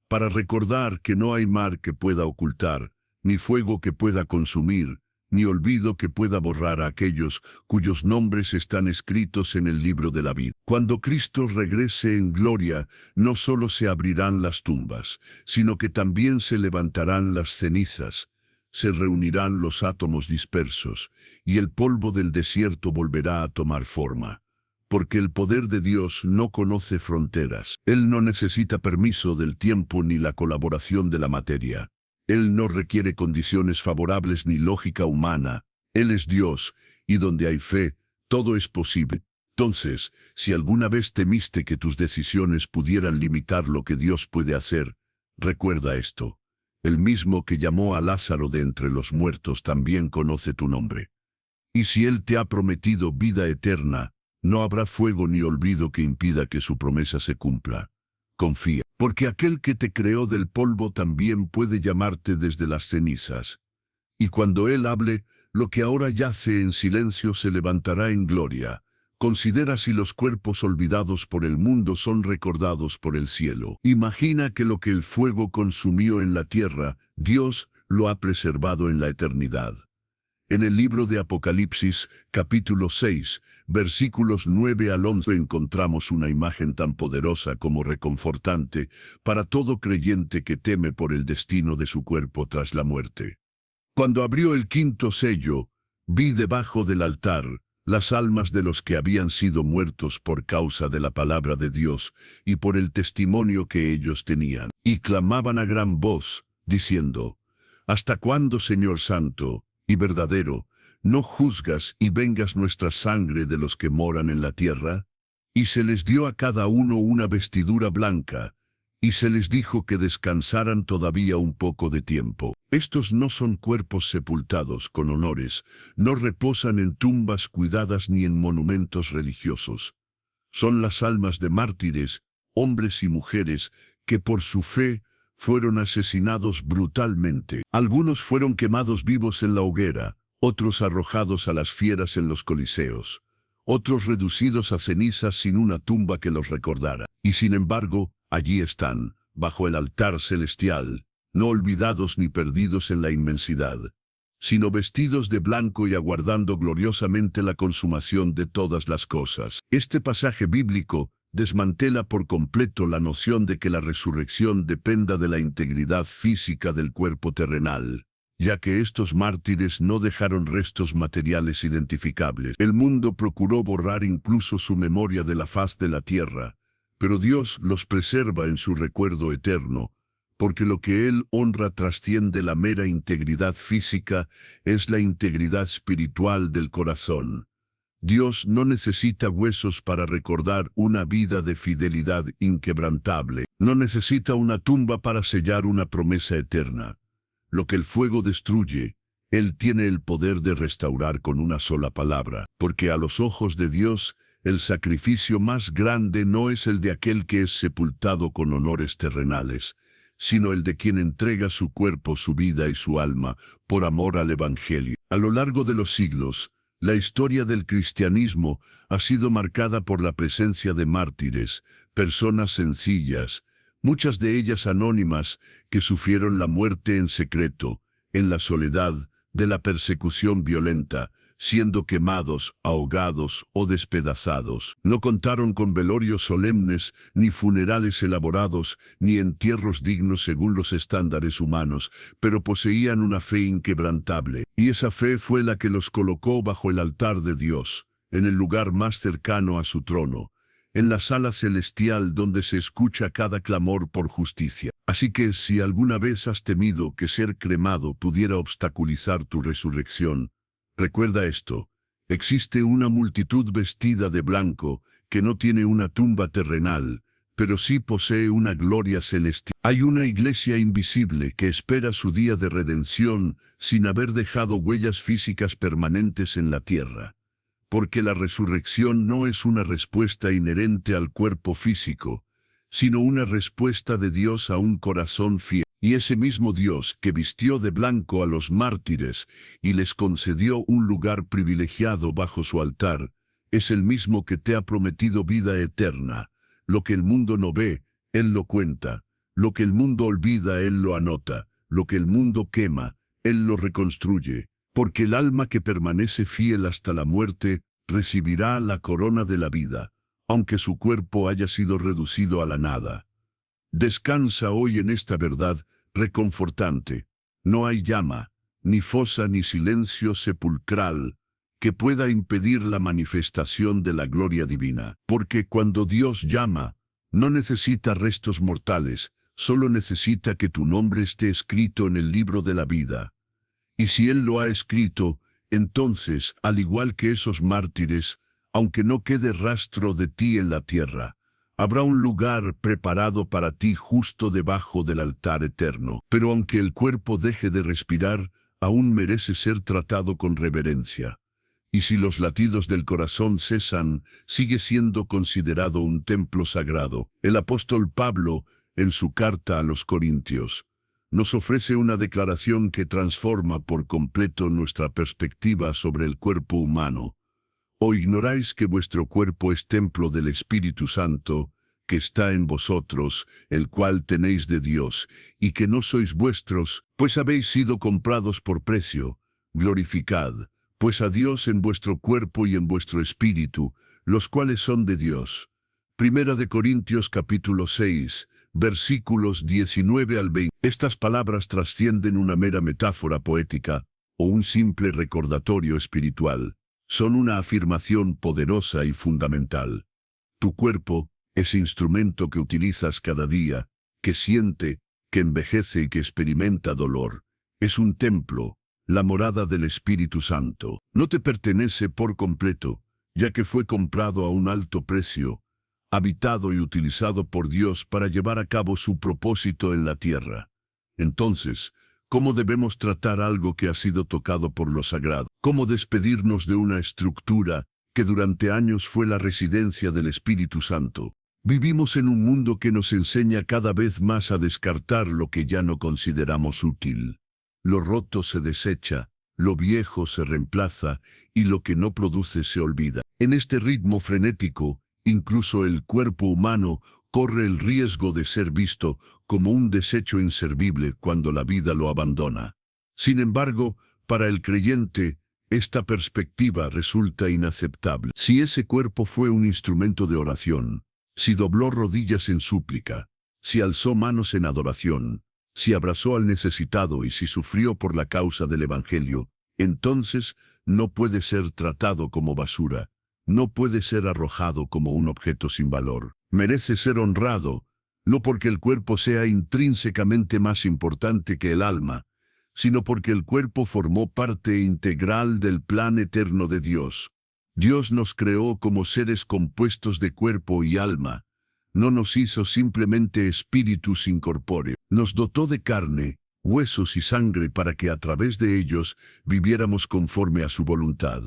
para recordar que no hay mar que pueda ocultar, ni fuego que pueda consumir, ni olvido que pueda borrar a aquellos cuyos nombres están escritos en el libro de la vida. Cuando Cristo regrese en gloria, no solo se abrirán las tumbas, sino que también se levantarán las cenizas. Se reunirán los átomos dispersos, y el polvo del desierto volverá a tomar forma. Porque el poder de Dios no conoce fronteras. Él no necesita permiso del tiempo ni la colaboración de la materia. Él no requiere condiciones favorables ni lógica humana. Él es Dios, y donde hay fe, todo es posible. Entonces, si alguna vez temiste que tus decisiones pudieran limitar lo que Dios puede hacer, recuerda esto. El mismo que llamó a Lázaro de entre los muertos también conoce tu nombre. Y si Él te ha prometido vida eterna, no habrá fuego ni olvido que impida que su promesa se cumpla. Confía, porque aquel que te creó del polvo también puede llamarte desde las cenizas. Y cuando Él hable, lo que ahora yace en silencio se levantará en gloria. Considera si los cuerpos olvidados por el mundo son recordados por el cielo. Imagina que lo que el fuego consumió en la tierra, Dios lo ha preservado en la eternidad. En el libro de Apocalipsis, capítulo 6, versículos 9 al 11 encontramos una imagen tan poderosa como reconfortante para todo creyente que teme por el destino de su cuerpo tras la muerte. Cuando abrió el quinto sello, vi debajo del altar las almas de los que habían sido muertos por causa de la palabra de Dios y por el testimonio que ellos tenían. Y clamaban a gran voz, diciendo: ¿Hasta cuándo, Señor Santo y verdadero, no juzgas y vengas nuestra sangre de los que moran en la tierra? Y se les dio a cada uno una vestidura blanca, y se les dijo que descansaran todavía un poco de tiempo. Estos no son cuerpos sepultados con honores, no reposan en tumbas cuidadas ni en monumentos religiosos. Son las almas de mártires, hombres y mujeres, que por su fe fueron asesinados brutalmente. Algunos fueron quemados vivos en la hoguera, otros arrojados a las fieras en los coliseos, otros reducidos a cenizas sin una tumba que los recordara. Y sin embargo, allí están, bajo el altar celestial, no olvidados ni perdidos en la inmensidad, sino vestidos de blanco y aguardando gloriosamente la consumación de todas las cosas. Este pasaje bíblico desmantela por completo la noción de que la resurrección dependa de la integridad física del cuerpo terrenal, ya que estos mártires no dejaron restos materiales identificables. El mundo procuró borrar incluso su memoria de la faz de la tierra, pero Dios los preserva en su recuerdo eterno, porque lo que Él honra trasciende la mera integridad física, es la integridad espiritual del corazón. Dios no necesita huesos para recordar una vida de fidelidad inquebrantable. No necesita una tumba para sellar una promesa eterna. Lo que el fuego destruye, Él tiene el poder de restaurar con una sola palabra, porque a los ojos de Dios, el sacrificio más grande no es el de aquel que es sepultado con honores terrenales, sino el de quien entrega su cuerpo, su vida y su alma, por amor al Evangelio. A lo largo de los siglos, la historia del cristianismo ha sido marcada por la presencia de mártires, personas sencillas, muchas de ellas anónimas, que sufrieron la muerte en secreto, en la soledad de la persecución violenta, siendo quemados, ahogados o despedazados. No contaron con velorios solemnes, ni funerales elaborados, ni entierros dignos según los estándares humanos, pero poseían una fe inquebrantable, y esa fe fue la que los colocó bajo el altar de Dios, en el lugar más cercano a su trono, en la sala celestial donde se escucha cada clamor por justicia. Así que si alguna vez has temido que ser cremado pudiera obstaculizar tu resurrección, recuerda esto: existe una multitud vestida de blanco que no tiene una tumba terrenal, pero sí posee una gloria celestial. Hay una iglesia invisible que espera su día de redención sin haber dejado huellas físicas permanentes en la tierra. Porque la resurrección no es una respuesta inherente al cuerpo físico, sino una respuesta de Dios a un corazón fiel. Y ese mismo Dios que vistió de blanco a los mártires y les concedió un lugar privilegiado bajo su altar, es el mismo que te ha prometido vida eterna. Lo que el mundo no ve, Él lo cuenta. Lo que el mundo olvida, Él lo anota. Lo que el mundo quema, Él lo reconstruye. Porque el alma que permanece fiel hasta la muerte recibirá la corona de la vida, aunque su cuerpo haya sido reducido a la nada. Descansa hoy en esta verdad reconfortante. No hay llama, ni fosa ni silencio sepulcral que pueda impedir la manifestación de la gloria divina. Porque cuando Dios llama, no necesita restos mortales, solo necesita que tu nombre esté escrito en el libro de la vida. Y si Él lo ha escrito, entonces, al igual que esos mártires, aunque no quede rastro de ti en la tierra, habrá un lugar preparado para ti justo debajo del altar eterno. Pero aunque el cuerpo deje de respirar, aún merece ser tratado con reverencia. Y si los latidos del corazón cesan, sigue siendo considerado un templo sagrado. El apóstol Pablo, en su carta a los Corintios, nos ofrece una declaración que transforma por completo nuestra perspectiva sobre el cuerpo humano. ¿O ignoráis que vuestro cuerpo es templo del Espíritu Santo, que está en vosotros, el cual tenéis de Dios, y que no sois vuestros, pues habéis sido comprados por precio? Glorificad, pues, a Dios en vuestro cuerpo y en vuestro espíritu, los cuales son de Dios. Primera de Corintios capítulo 6, versículos 19 al 20. Estas palabras trascienden una mera metáfora poética o un simple recordatorio espiritual. son una afirmación poderosa y fundamental. Tu cuerpo, ese instrumento que utilizas cada día, que siente, que envejece y que experimenta dolor, es un templo, la morada del Espíritu Santo. No te pertenece por completo, ya que fue comprado a un alto precio, habitado y utilizado por Dios para llevar a cabo su propósito en la tierra. Entonces, ¿cómo debemos tratar algo que ha sido tocado por lo sagrado? ¿Cómo despedirnos de una estructura que durante años fue la residencia del Espíritu Santo? Vivimos en un mundo que nos enseña cada vez más a descartar lo que ya no consideramos útil. Lo roto se desecha, lo viejo se reemplaza y lo que no produce se olvida. En este ritmo frenético, incluso el cuerpo humano corre el riesgo de ser visto como un desecho inservible cuando la vida lo abandona. Sin embargo, para el creyente, esta perspectiva resulta inaceptable. Si ese cuerpo fue un instrumento de oración, si dobló rodillas en súplica, si alzó manos en adoración, si abrazó al necesitado y si sufrió por la causa del Evangelio, entonces no puede ser tratado como basura, no puede ser arrojado como un objeto sin valor. Merece ser honrado, no porque el cuerpo sea intrínsecamente más importante que el alma, sino porque el cuerpo formó parte integral del plan eterno de Dios. Dios nos creó como seres compuestos de cuerpo y alma. No nos hizo simplemente espíritus incorpóreos. Nos dotó de carne, huesos y sangre para que a través de ellos viviéramos conforme a su voluntad.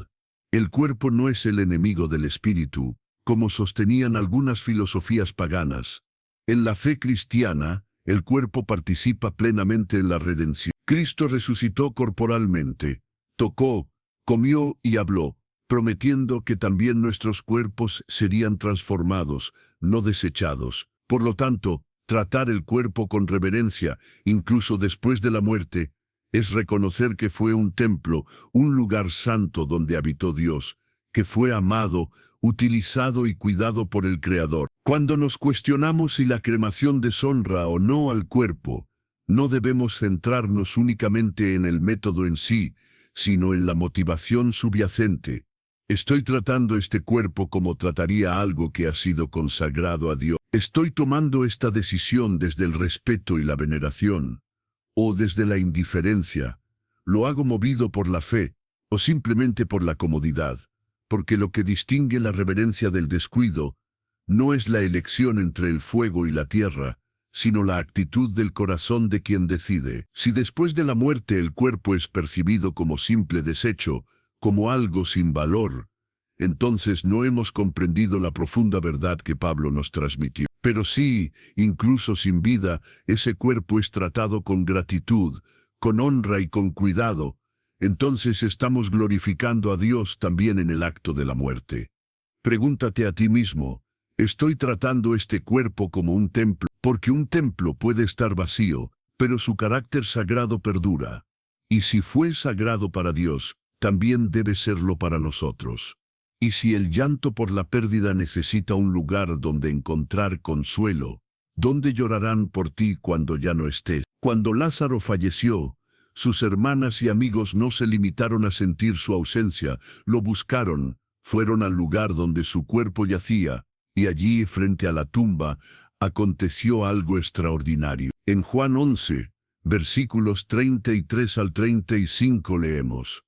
El cuerpo no es el enemigo del espíritu, como sostenían algunas filosofías paganas. En la fe cristiana, el cuerpo participa plenamente en la redención. Cristo resucitó corporalmente, tocó, comió y habló, prometiendo que también nuestros cuerpos serían transformados, no desechados. Por lo tanto, tratar el cuerpo con reverencia, incluso después de la muerte, es reconocer que fue un templo, un lugar santo donde habitó Dios, que fue amado, utilizado y cuidado por el Creador. Cuando nos cuestionamos si la cremación deshonra o no al cuerpo, no debemos centrarnos únicamente en el método en sí, sino en la motivación subyacente. Estoy tratando este cuerpo como trataría algo que ha sido consagrado a Dios. Estoy tomando esta decisión desde el respeto y la veneración, o desde la indiferencia. Lo hago movido por la fe, o simplemente por la comodidad, porque lo que distingue la reverencia del descuido no es la elección entre el fuego y la tierra, sino la actitud del corazón de quien decide. Si después de la muerte el cuerpo es percibido como simple desecho, como algo sin valor, entonces no hemos comprendido la profunda verdad que Pablo nos transmitió. Pero sí, incluso sin vida, ese cuerpo es tratado con gratitud, con honra y con cuidado, entonces estamos glorificando a Dios también en el acto de la muerte. Pregúntate a ti mismo, ¿estoy tratando este cuerpo como un templo? Porque un templo puede estar vacío, pero su carácter sagrado perdura. Y si fue sagrado para Dios, también debe serlo para nosotros. Y si el llanto por la pérdida necesita un lugar donde encontrar consuelo, ¿dónde llorarán por ti cuando ya no estés? Cuando Lázaro falleció, sus hermanas y amigos no se limitaron a sentir su ausencia, lo buscaron, fueron al lugar donde su cuerpo yacía, y allí, frente a la tumba, aconteció algo extraordinario. En Juan 11, versículos 33 al 35 leemos: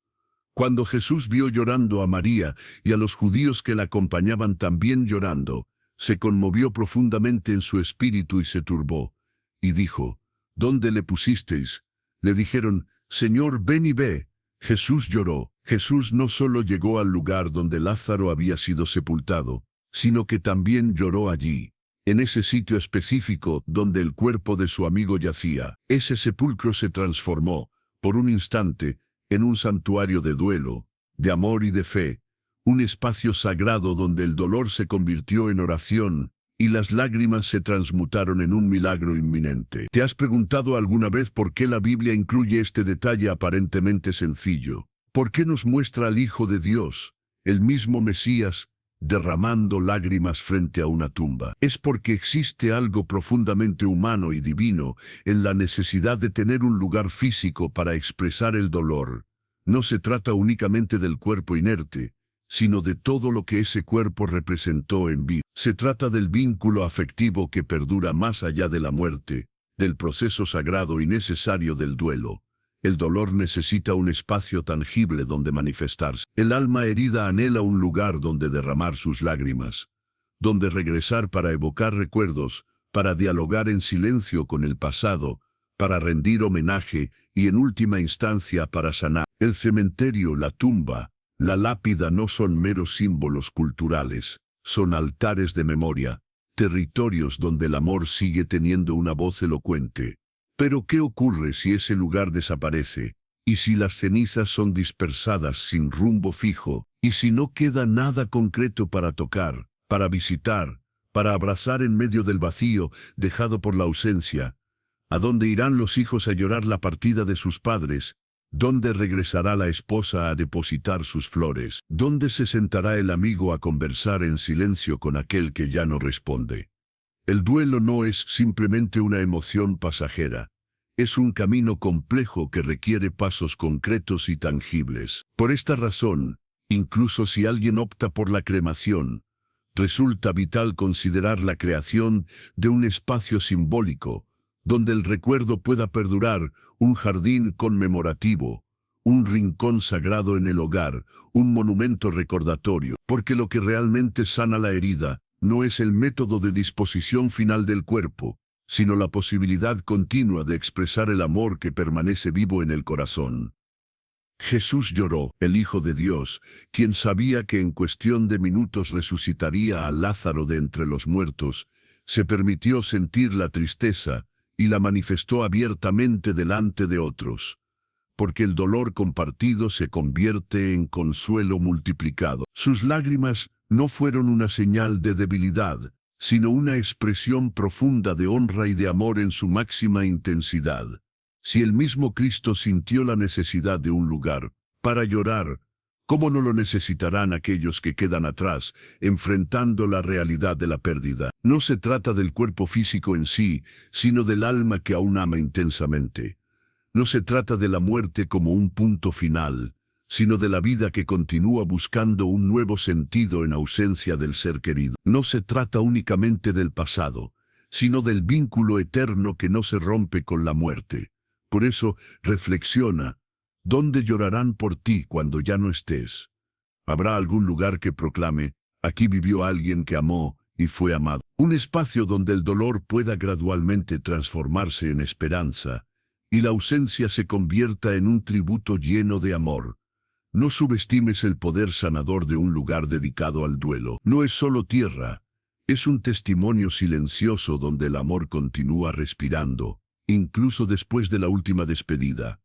Cuando Jesús vio llorando a María y a los judíos que la acompañaban también llorando, se conmovió profundamente en su espíritu y se turbó, y dijo: ¿Dónde le pusisteis? Le dijeron: Señor, ven y ve. Jesús lloró. Jesús no solo llegó al lugar donde Lázaro había sido sepultado, sino que también lloró allí, en ese sitio específico donde el cuerpo de su amigo yacía. Ese sepulcro se transformó, por un instante, en un santuario de duelo, de amor y de fe, un espacio sagrado donde el dolor se convirtió en oración y las lágrimas se transmutaron en un milagro inminente. ¿Te has preguntado alguna vez por qué la Biblia incluye este detalle aparentemente sencillo? ¿Por qué nos muestra al Hijo de Dios, el mismo Mesías, derramando lágrimas frente a una tumba? Es porque existe algo profundamente humano y divino en la necesidad de tener un lugar físico para expresar el dolor. No se trata únicamente del cuerpo inerte, sino de todo lo que ese cuerpo representó en vida. Se trata del vínculo afectivo que perdura más allá de la muerte, del proceso sagrado y necesario del duelo. El dolor necesita un espacio tangible donde manifestarse. El alma herida anhela un lugar donde derramar sus lágrimas, donde regresar para evocar recuerdos, para dialogar en silencio con el pasado, para rendir homenaje y en última instancia para sanar. El cementerio, la tumba, la lápida no son meros símbolos culturales, son altares de memoria, territorios donde el amor sigue teniendo una voz elocuente. Pero ¿qué ocurre si ese lugar desaparece? ¿Y si las cenizas son dispersadas sin rumbo fijo? ¿Y si no queda nada concreto para tocar, para visitar, para abrazar en medio del vacío dejado por la ausencia? ¿A dónde irán los hijos a llorar la partida de sus padres? ¿Dónde regresará la esposa a depositar sus flores? ¿Dónde se sentará el amigo a conversar en silencio con aquel que ya no responde? El duelo no es simplemente una emoción pasajera. Es un camino complejo que requiere pasos concretos y tangibles. Por esta razón, incluso si alguien opta por la cremación, resulta vital considerar la creación de un espacio simbólico, donde el recuerdo pueda perdurar, un jardín conmemorativo, un rincón sagrado en el hogar, un monumento recordatorio, porque lo que realmente sana la herida no es el método de disposición final del cuerpo, sino la posibilidad continua de expresar el amor que permanece vivo en el corazón. Jesús lloró, el Hijo de Dios, quien sabía que en cuestión de minutos resucitaría a Lázaro de entre los muertos, se permitió sentir la tristeza y la manifestó abiertamente delante de otros, porque el dolor compartido se convierte en consuelo multiplicado. Sus lágrimas no fueron una señal de debilidad, sino una expresión profunda de honra y de amor en su máxima intensidad. Si el mismo Cristo sintió la necesidad de un lugar para llorar, ¿cómo no lo necesitarán aquellos que quedan atrás, enfrentando la realidad de la pérdida? No se trata del cuerpo físico en sí, sino del alma que aún ama intensamente. No se trata de la muerte como un punto final, sino de la vida que continúa buscando un nuevo sentido en ausencia del ser querido. No se trata únicamente del pasado, sino del vínculo eterno que no se rompe con la muerte. Por eso, reflexiona, ¿dónde llorarán por ti cuando ya no estés? ¿Habrá algún lugar que proclame, aquí vivió alguien que amó y fue amado? Un espacio donde el dolor pueda gradualmente transformarse en esperanza, y la ausencia se convierta en un tributo lleno de amor. No subestimes el poder sanador de un lugar dedicado al duelo. No es solo tierra, es un testimonio silencioso donde el amor continúa respirando, incluso después de la última despedida.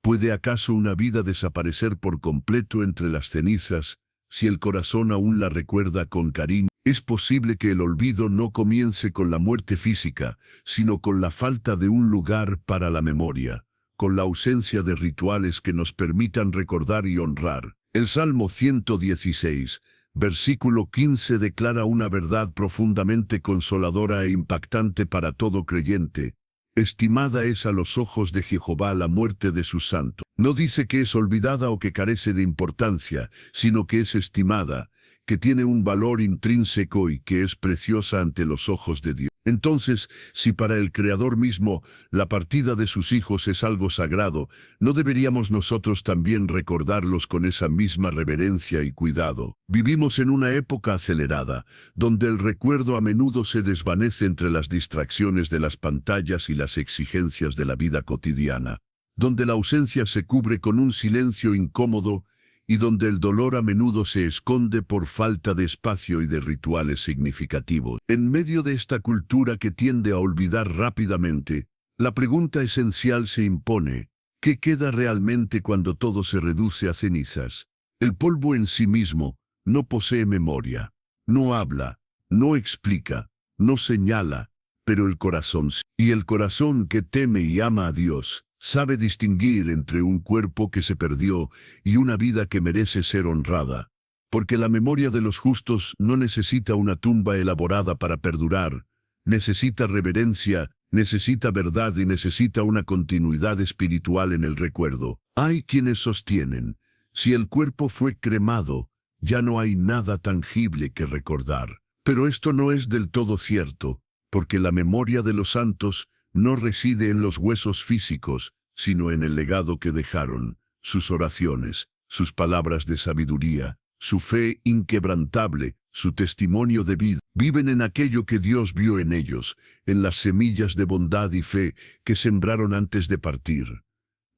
¿Puede acaso una vida desaparecer por completo entre las cenizas, si el corazón aún la recuerda con cariño? Es posible que el olvido no comience con la muerte física, sino con la falta de un lugar para la memoria, con la ausencia de rituales que nos permitan recordar y honrar. El Salmo 116, versículo 15 declara una verdad profundamente consoladora e impactante para todo creyente. Estimada es a los ojos de Jehová la muerte de sus santos. No dice que es olvidada o que carece de importancia, sino que es estimada, que tiene un valor intrínseco y que es preciosa ante los ojos de Dios. Entonces, si para el Creador mismo la partida de sus hijos es algo sagrado, ¿no deberíamos nosotros también recordarlos con esa misma reverencia y cuidado? Vivimos en una época acelerada, donde el recuerdo a menudo se desvanece entre las distracciones de las pantallas y las exigencias de la vida cotidiana, donde la ausencia se cubre con un silencio incómodo y donde el dolor a menudo se esconde por falta de espacio y de rituales significativos. En medio de esta cultura que tiende a olvidar rápidamente, la pregunta esencial se impone: ¿qué queda realmente cuando todo se reduce a cenizas? El polvo en sí mismo no posee memoria, no habla, no explica, no señala, pero el corazón sí. Y el corazón que teme y ama a Dios sabe distinguir entre un cuerpo que se perdió y una vida que merece ser honrada, porque la memoria de los justos no necesita una tumba elaborada para perdurar, necesita reverencia, necesita verdad y necesita una continuidad espiritual en el recuerdo. Hay quienes sostienen, si el cuerpo fue cremado, ya no hay nada tangible que recordar. Pero esto no es del todo cierto, porque la memoria de los santos no reside en los huesos físicos, sino en el legado que dejaron, sus oraciones, sus palabras de sabiduría, su fe inquebrantable, su testimonio de vida. Viven en aquello que Dios vio en ellos, en las semillas de bondad y fe que sembraron antes de partir.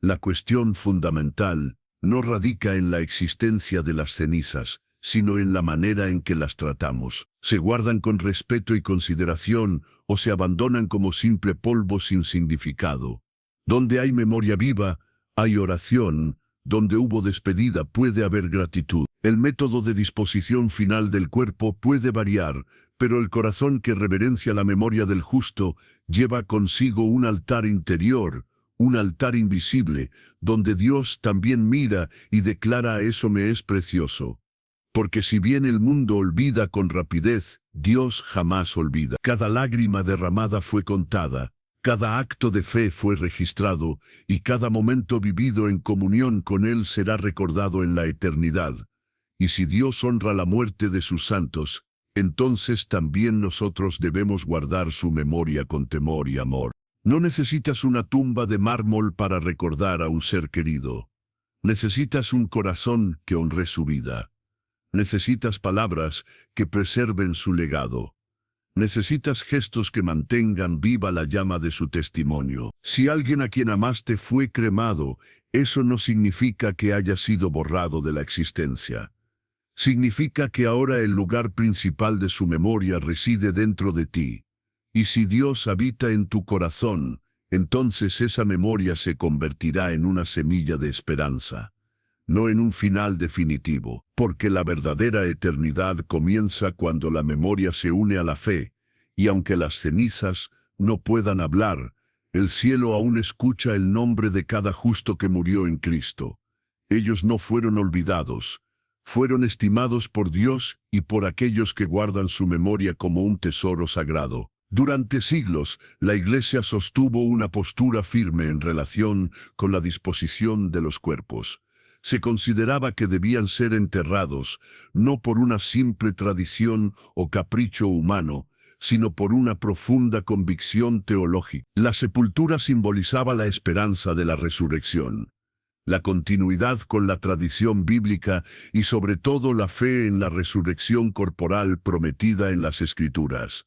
La cuestión fundamental no radica en la existencia de las cenizas, sino en la manera en que las tratamos. Se guardan con respeto y consideración o se abandonan como simple polvo sin significado. Donde hay memoria viva, hay oración. Donde hubo despedida puede haber gratitud. El método de disposición final del cuerpo puede variar, pero el corazón que reverencia la memoria del justo lleva consigo un altar interior, un altar invisible, donde Dios también mira y declara: eso me es precioso. Porque si bien el mundo olvida con rapidez, Dios jamás olvida. Cada lágrima derramada fue contada, cada acto de fe fue registrado, y cada momento vivido en comunión con Él será recordado en la eternidad. Y si Dios honra la muerte de sus santos, entonces también nosotros debemos guardar su memoria con temor y amor. No necesitas una tumba de mármol para recordar a un ser querido. Necesitas un corazón que honre su vida. Necesitas palabras que preserven su legado. Necesitas gestos que mantengan viva la llama de su testimonio. Si alguien a quien amaste fue cremado, eso no significa que haya sido borrado de la existencia. Significa que ahora el lugar principal de su memoria reside dentro de ti. Y si Dios habita en tu corazón, entonces esa memoria se convertirá en una semilla de esperanza, no en un final definitivo, porque la verdadera eternidad comienza cuando la memoria se une a la fe, y aunque las cenizas no puedan hablar, el cielo aún escucha el nombre de cada justo que murió en Cristo. Ellos no fueron olvidados, fueron estimados por Dios y por aquellos que guardan su memoria como un tesoro sagrado. Durante siglos, la Iglesia sostuvo una postura firme en relación con la disposición de los cuerpos. Se consideraba que debían ser enterrados, no por una simple tradición o capricho humano, sino por una profunda convicción teológica. La sepultura simbolizaba la esperanza de la resurrección, la continuidad con la tradición bíblica y sobre todo la fe en la resurrección corporal prometida en las Escrituras.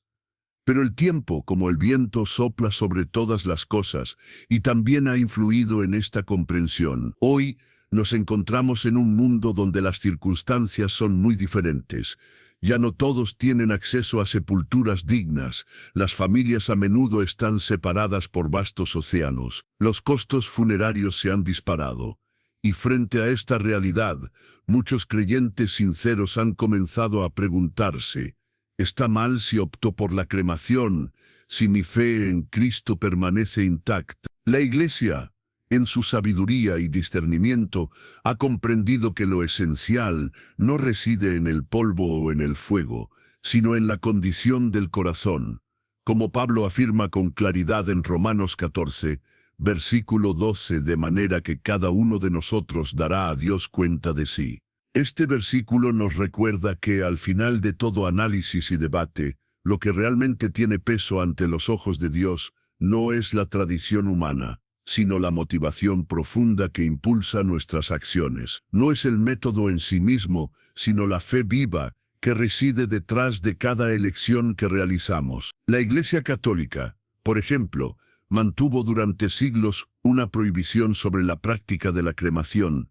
Pero el tiempo, como el viento, sopla sobre todas las cosas y también ha influido en esta comprensión. Hoy, nos encontramos en un mundo donde las circunstancias son muy diferentes. Ya no todos tienen acceso a sepulturas dignas, las familias a menudo están separadas por vastos océanos, los costos funerarios se han disparado. Y frente a esta realidad, muchos creyentes sinceros han comenzado a preguntarse: ¿está mal si opto por la cremación, si mi fe en Cristo permanece intacta? La Iglesia, en su sabiduría y discernimiento, ha comprendido que lo esencial no reside en el polvo o en el fuego, sino en la condición del corazón. Como Pablo afirma con claridad en Romanos 14, versículo 12, de manera que cada uno de nosotros dará a Dios cuenta de sí. Este versículo nos recuerda que al final de todo análisis y debate, lo que realmente tiene peso ante los ojos de Dios no es la tradición humana, sino la motivación profunda que impulsa nuestras acciones. No es el método en sí mismo, sino la fe viva que reside detrás de cada elección que realizamos. La Iglesia Católica, por ejemplo, mantuvo durante siglos una prohibición sobre la práctica de la cremación,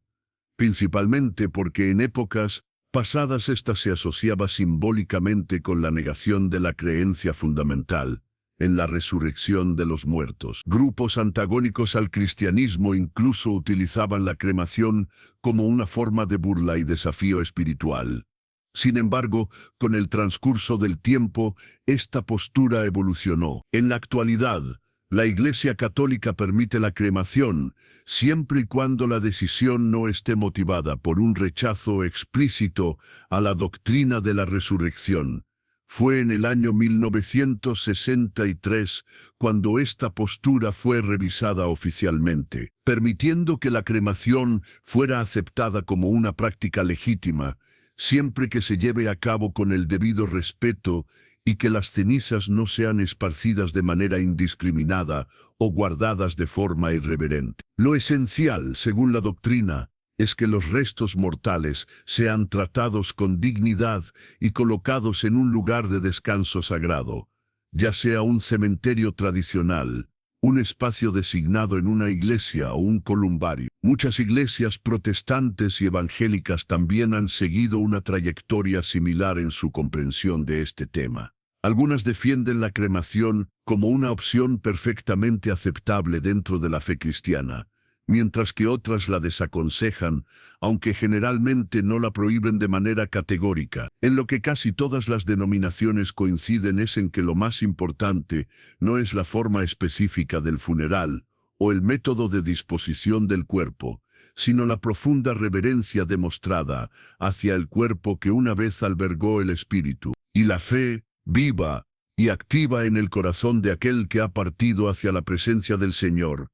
principalmente porque en épocas pasadas ésta se asociaba simbólicamente con la negación de la creencia fundamental en la resurrección de los muertos. Grupos antagónicos al cristianismo incluso utilizaban la cremación como una forma de burla y desafío espiritual. Sin embargo, con el transcurso del tiempo, esta postura evolucionó. En la actualidad, la Iglesia Católica permite la cremación, siempre y cuando la decisión no esté motivada por un rechazo explícito a la doctrina de la resurrección. Fue en el año 1963 cuando esta postura fue revisada oficialmente, permitiendo que la cremación fuera aceptada como una práctica legítima, siempre que se lleve a cabo con el debido respeto y que las cenizas no sean esparcidas de manera indiscriminada o guardadas de forma irreverente. Lo esencial, según la doctrina, es que los restos mortales sean tratados con dignidad y colocados en un lugar de descanso sagrado, ya sea un cementerio tradicional, un espacio designado en una iglesia o un columbario. Muchas iglesias protestantes y evangélicas también han seguido una trayectoria similar en su comprensión de este tema. Algunas defienden la cremación como una opción perfectamente aceptable dentro de la fe cristiana, mientras que otras la desaconsejan, aunque generalmente no la prohíben de manera categórica. En lo que casi todas las denominaciones coinciden es en que lo más importante no es la forma específica del funeral o el método de disposición del cuerpo, sino la profunda reverencia demostrada hacia el cuerpo que una vez albergó el espíritu, y la fe viva y activa en el corazón de aquel que ha partido hacia la presencia del Señor.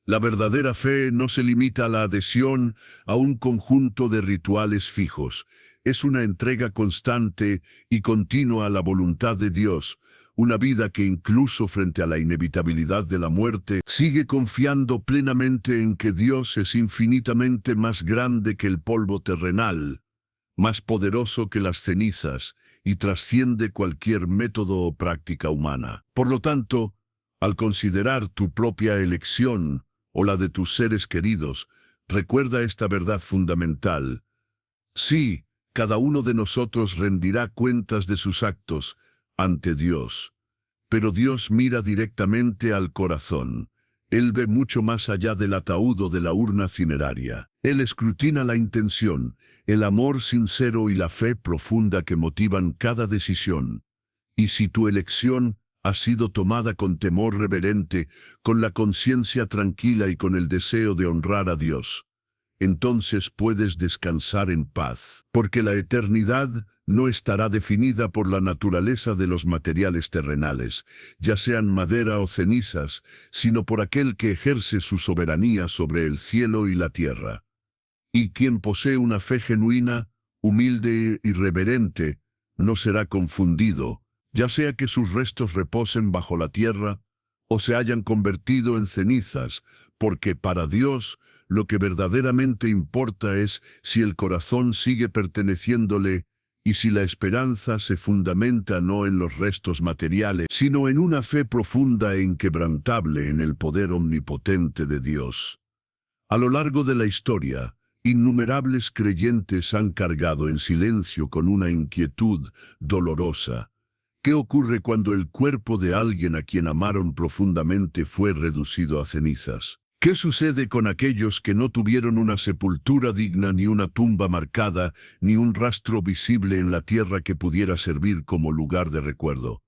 La verdadera fe no se limita a la adhesión a un conjunto de rituales fijos. Es una entrega constante y continua a la voluntad de Dios, una vida que incluso frente a la inevitabilidad de la muerte, sigue confiando plenamente en que Dios es infinitamente más grande que el polvo terrenal, más poderoso que las cenizas, y trasciende cualquier método o práctica humana. Por lo tanto, al considerar tu propia elección o la de tus seres queridos, recuerda esta verdad fundamental. Sí, cada uno de nosotros rendirá cuentas de sus actos ante Dios, pero Dios mira directamente al corazón. Él ve mucho más allá del ataúd o de la urna cineraria. Él escrutina la intención, el amor sincero y la fe profunda que motivan cada decisión. Y si tu elección ha sido tomada con temor reverente, con la conciencia tranquila y con el deseo de honrar a Dios, entonces puedes descansar en paz, porque la eternidad no estará definida por la naturaleza de los materiales terrenales, ya sean madera o cenizas, sino por aquel que ejerce su soberanía sobre el cielo y la tierra. Y quien posee una fe genuina, humilde y reverente, no será confundido, ya sea que sus restos reposen bajo la tierra o se hayan convertido en cenizas, porque para Dios lo que verdaderamente importa es si el corazón sigue perteneciéndole y si la esperanza se fundamenta no en los restos materiales, sino en una fe profunda e inquebrantable en el poder omnipotente de Dios. A lo largo de la historia, innumerables creyentes han cargado en silencio con una inquietud dolorosa. ¿Qué ocurre cuando el cuerpo de alguien a quien amaron profundamente fue reducido a cenizas? ¿Qué sucede con aquellos que no tuvieron una sepultura digna, ni una tumba marcada, ni un rastro visible en la tierra que pudiera servir como lugar de recuerdo?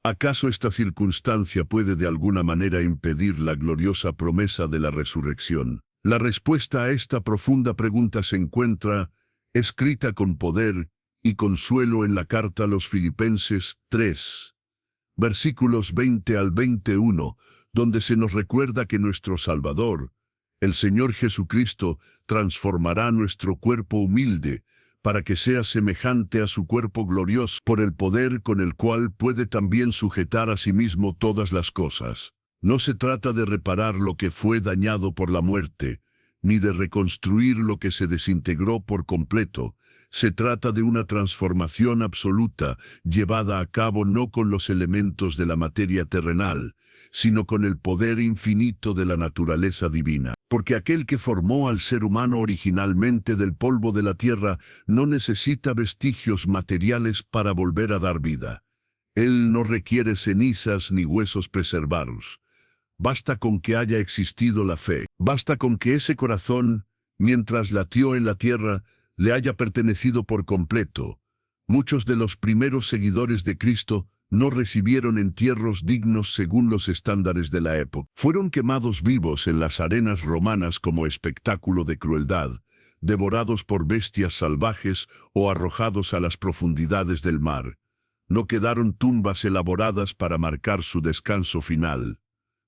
¿Acaso esta circunstancia puede de alguna manera impedir la gloriosa promesa de la resurrección? La respuesta a esta profunda pregunta se encuentra escrita con poder y consuelo en la carta a los Filipenses 3, versículos 20 al 21, donde se nos recuerda que nuestro Salvador, el Señor Jesucristo, transformará nuestro cuerpo humilde para que sea semejante a su cuerpo glorioso por el poder con el cual puede también sujetar a sí mismo todas las cosas. No se trata de reparar lo que fue dañado por la muerte, ni de reconstruir lo que se desintegró por completo. Se trata de una transformación absoluta, llevada a cabo no con los elementos de la materia terrenal, sino con el poder infinito de la naturaleza divina. Porque aquel que formó al ser humano originalmente del polvo de la tierra no necesita vestigios materiales para volver a dar vida. Él no requiere cenizas ni huesos preservados. Basta con que haya existido la fe. Basta con que ese corazón, mientras latió en la tierra, le haya pertenecido por completo. Muchos de los primeros seguidores de Cristo no recibieron entierros dignos según los estándares de la época. Fueron quemados vivos en las arenas romanas como espectáculo de crueldad, devorados por bestias salvajes o arrojados a las profundidades del mar. No quedaron tumbas elaboradas para marcar su descanso final.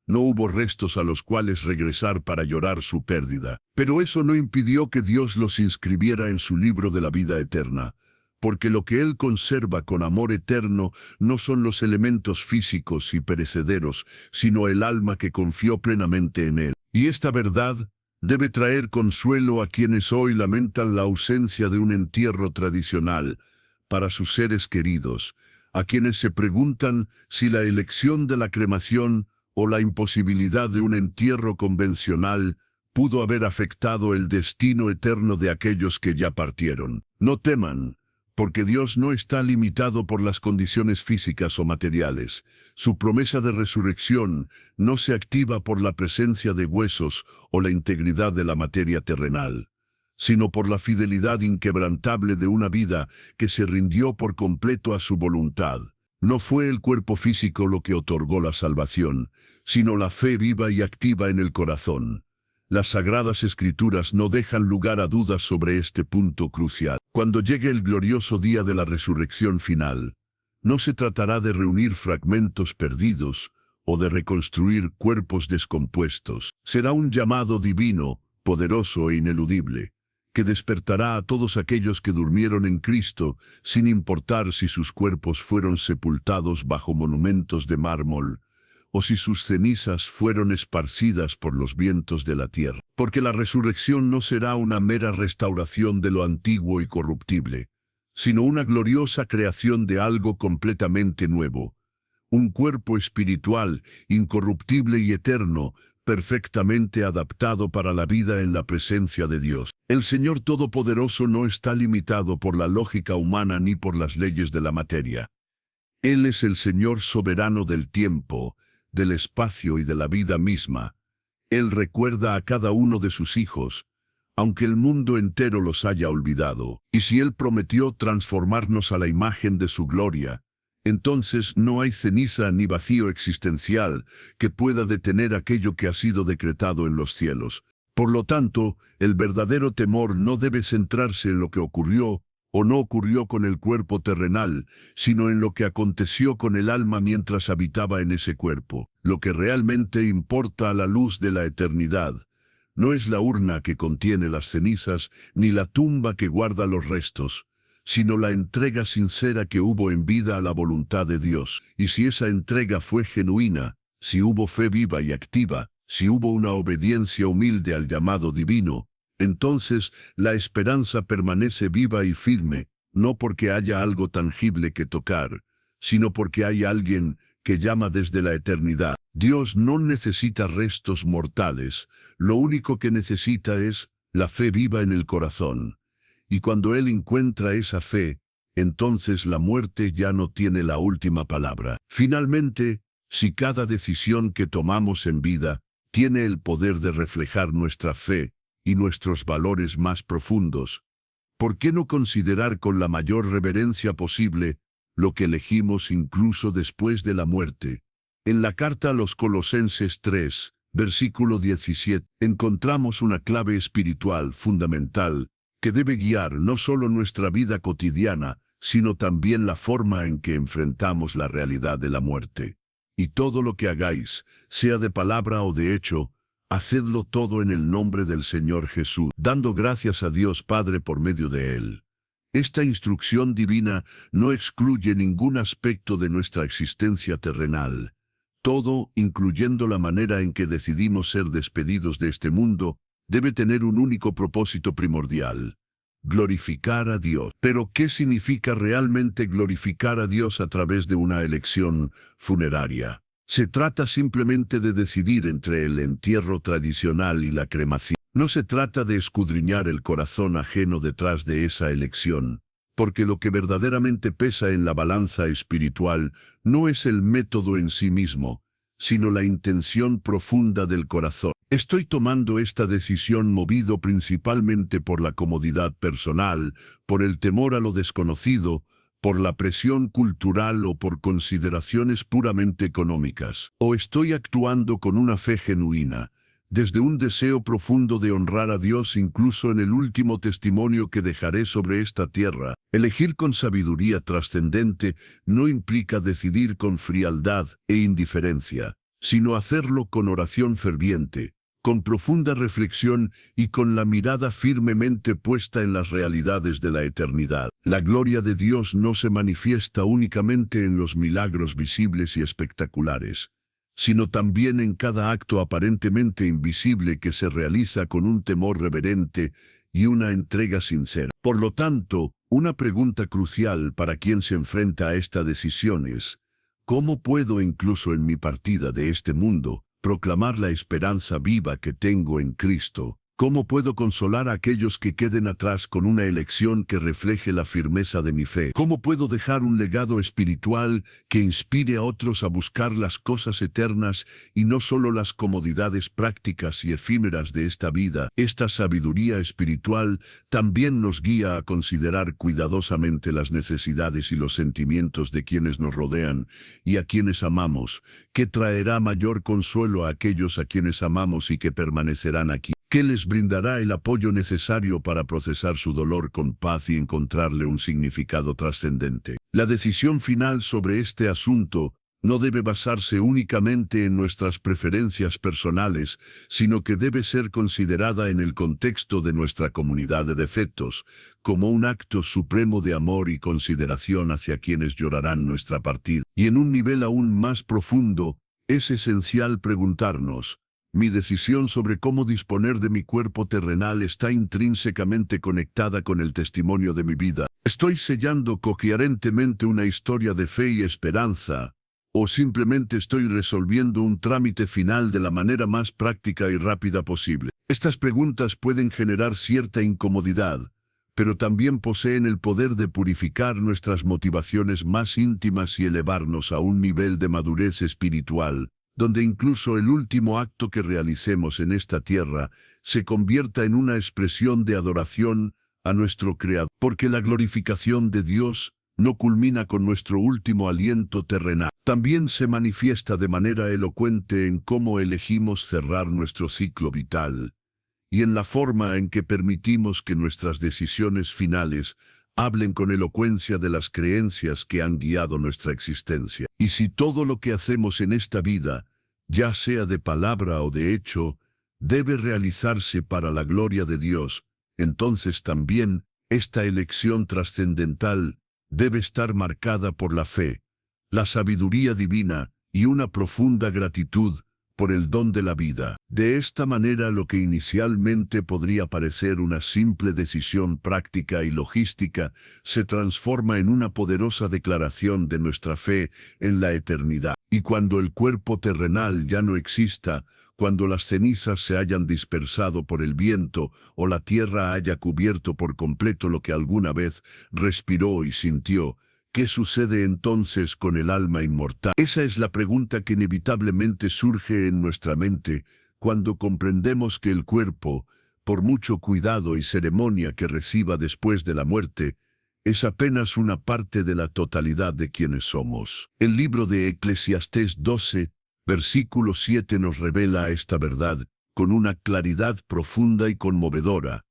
No hubo restos a los cuales regresar para llorar su pérdida. Pero eso no impidió que Dios los inscribiera en su libro de la vida eterna, porque lo que Él conserva con amor eterno no son los elementos físicos y perecederos, sino el alma que confió plenamente en Él. Y esta verdad debe traer consuelo a quienes hoy lamentan la ausencia de un entierro tradicional para sus seres queridos, a quienes se preguntan si la elección de la cremación o la imposibilidad de un entierro convencional pudo haber afectado el destino eterno de aquellos que ya partieron. No teman, porque Dios no está limitado por las condiciones físicas o materiales. Su promesa de resurrección no se activa por la presencia de huesos o la integridad de la materia terrenal, sino por la fidelidad inquebrantable de una vida que se rindió por completo a su voluntad. No fue el cuerpo físico lo que otorgó la salvación, sino la fe viva y activa en el corazón. Las Sagradas Escrituras no dejan lugar a dudas sobre este punto crucial. Cuando llegue el glorioso día de la resurrección final, no se tratará de reunir fragmentos perdidos o de reconstruir cuerpos descompuestos. Será un llamado divino, poderoso e ineludible, que despertará a todos aquellos que durmieron en Cristo, sin importar si sus cuerpos fueron sepultados bajo monumentos de mármol, o si sus cenizas fueron esparcidas por los vientos de la tierra. Porque la resurrección no será una mera restauración de lo antiguo y corruptible, sino una gloriosa creación de algo completamente nuevo, un cuerpo espiritual, incorruptible y eterno, perfectamente adaptado para la vida en la presencia de Dios. El Señor Todopoderoso no está limitado por la lógica humana ni por las leyes de la materia. Él es el Señor soberano del tiempo, del espacio y de la vida misma. Él recuerda a cada uno de sus hijos, aunque el mundo entero los haya olvidado. Y si Él prometió transformarnos a la imagen de su gloria, entonces no hay ceniza ni vacío existencial que pueda detener aquello que ha sido decretado en los cielos. Por lo tanto, el verdadero temor no debe centrarse en lo que ocurrió o no ocurrió con el cuerpo terrenal, sino en lo que aconteció con el alma mientras habitaba en ese cuerpo. Lo que realmente importa a la luz de la eternidad no es la urna que contiene las cenizas, ni la tumba que guarda los restos, sino la entrega sincera que hubo en vida a la voluntad de Dios. Y si esa entrega fue genuina, si hubo fe viva y activa, si hubo una obediencia humilde al llamado divino, entonces la esperanza permanece viva y firme, no porque haya algo tangible que tocar, sino porque hay alguien que llama desde la eternidad. Dios no necesita restos mortales, lo único que necesita es la fe viva en el corazón. Y cuando Él encuentra esa fe, entonces la muerte ya no tiene la última palabra. Finalmente, si cada decisión que tomamos en vida tiene el poder de reflejar nuestra fe y nuestros valores más profundos, ¿por qué no considerar con la mayor reverencia posible lo que elegimos incluso después de la muerte? En la carta a los Colosenses 3, versículo 17, encontramos una clave espiritual fundamental que debe guiar no solo nuestra vida cotidiana, sino también la forma en que enfrentamos la realidad de la muerte. Y todo lo que hagáis, sea de palabra o de hecho, hacedlo todo en el nombre del Señor Jesús, dando gracias a Dios Padre por medio de Él. Esta instrucción divina no excluye ningún aspecto de nuestra existencia terrenal. Todo, incluyendo la manera en que decidimos ser despedidos de este mundo, debe tener un único propósito primordial: glorificar a Dios. Pero, ¿qué significa realmente glorificar a Dios a través de una elección funeraria? Se trata simplemente de decidir entre el entierro tradicional y la cremación. No se trata de escudriñar el corazón ajeno detrás de esa elección, porque lo que verdaderamente pesa en la balanza espiritual no es el método en sí mismo, sino la intención profunda del corazón. Estoy tomando esta decisión movido principalmente por la comodidad personal, por el temor a lo desconocido, por la presión cultural o por consideraciones puramente económicas. O estoy actuando con una fe genuina, desde un deseo profundo de honrar a Dios incluso en el último testimonio que dejaré sobre esta tierra. Elegir con sabiduría trascendente no implica decidir con frialdad e indiferencia, sino hacerlo con oración ferviente, con profunda reflexión y con la mirada firmemente puesta en las realidades de la eternidad. La gloria de Dios no se manifiesta únicamente en los milagros visibles y espectaculares, sino también en cada acto aparentemente invisible que se realiza con un temor reverente y una entrega sincera. Por lo tanto, una pregunta crucial para quien se enfrenta a esta decisión es: ¿cómo puedo, incluso en mi partida de este mundo, proclamar la esperanza viva que tengo en Cristo? ¿Cómo puedo consolar a aquellos que queden atrás con una elección que refleje la firmeza de mi fe? ¿Cómo puedo dejar un legado espiritual que inspire a otros a buscar las cosas eternas y no solo las comodidades prácticas y efímeras de esta vida? Esta sabiduría espiritual también nos guía a considerar cuidadosamente las necesidades y los sentimientos de quienes nos rodean y a quienes amamos, que traerá mayor consuelo a aquellos a quienes amamos y que permanecerán aquí, que les brindará el apoyo necesario para procesar su dolor con paz y encontrarle un significado trascendente. La decisión final sobre este asunto no debe basarse únicamente en nuestras preferencias personales, sino que debe ser considerada en el contexto de nuestra comunidad de defectos, como un acto supremo de amor y consideración hacia quienes llorarán nuestra partida. Y en un nivel aún más profundo, es esencial preguntarnos: ¿mi decisión sobre cómo disponer de mi cuerpo terrenal está intrínsecamente conectada con el testimonio de mi vida? ¿Estoy sellando coherentemente una historia de fe y esperanza, o simplemente estoy resolviendo un trámite final de la manera más práctica y rápida posible? Estas preguntas pueden generar cierta incomodidad, pero también poseen el poder de purificar nuestras motivaciones más íntimas y elevarnos a un nivel de madurez espiritual, donde incluso el último acto que realicemos en esta tierra se convierta en una expresión de adoración a nuestro Creador, porque la glorificación de Dios no culmina con nuestro último aliento terrenal. También se manifiesta de manera elocuente en cómo elegimos cerrar nuestro ciclo vital, y en la forma en que permitimos que nuestras decisiones finales hablen con elocuencia de las creencias que han guiado nuestra existencia. Y si todo lo que hacemos en esta vida, ya sea de palabra o de hecho, debe realizarse para la gloria de Dios, entonces también esta elección trascendental debe estar marcada por la fe, la sabiduría divina y una profunda gratitud por el don de la vida. De esta manera, lo que inicialmente podría parecer una simple decisión práctica y logística se transforma en una poderosa declaración de nuestra fe en la eternidad. Y cuando el cuerpo terrenal ya no exista, cuando las cenizas se hayan dispersado por el viento o la tierra haya cubierto por completo lo que alguna vez respiró y sintió, ¿qué sucede entonces con el alma inmortal? Esa es la pregunta que inevitablemente surge en nuestra mente cuando comprendemos que el cuerpo, por mucho cuidado y ceremonia que reciba después de la muerte, es apenas una parte de la totalidad de quienes somos. El libro de Eclesiastés 12, versículo 7 nos revela esta verdad con una claridad profunda y conmovedora.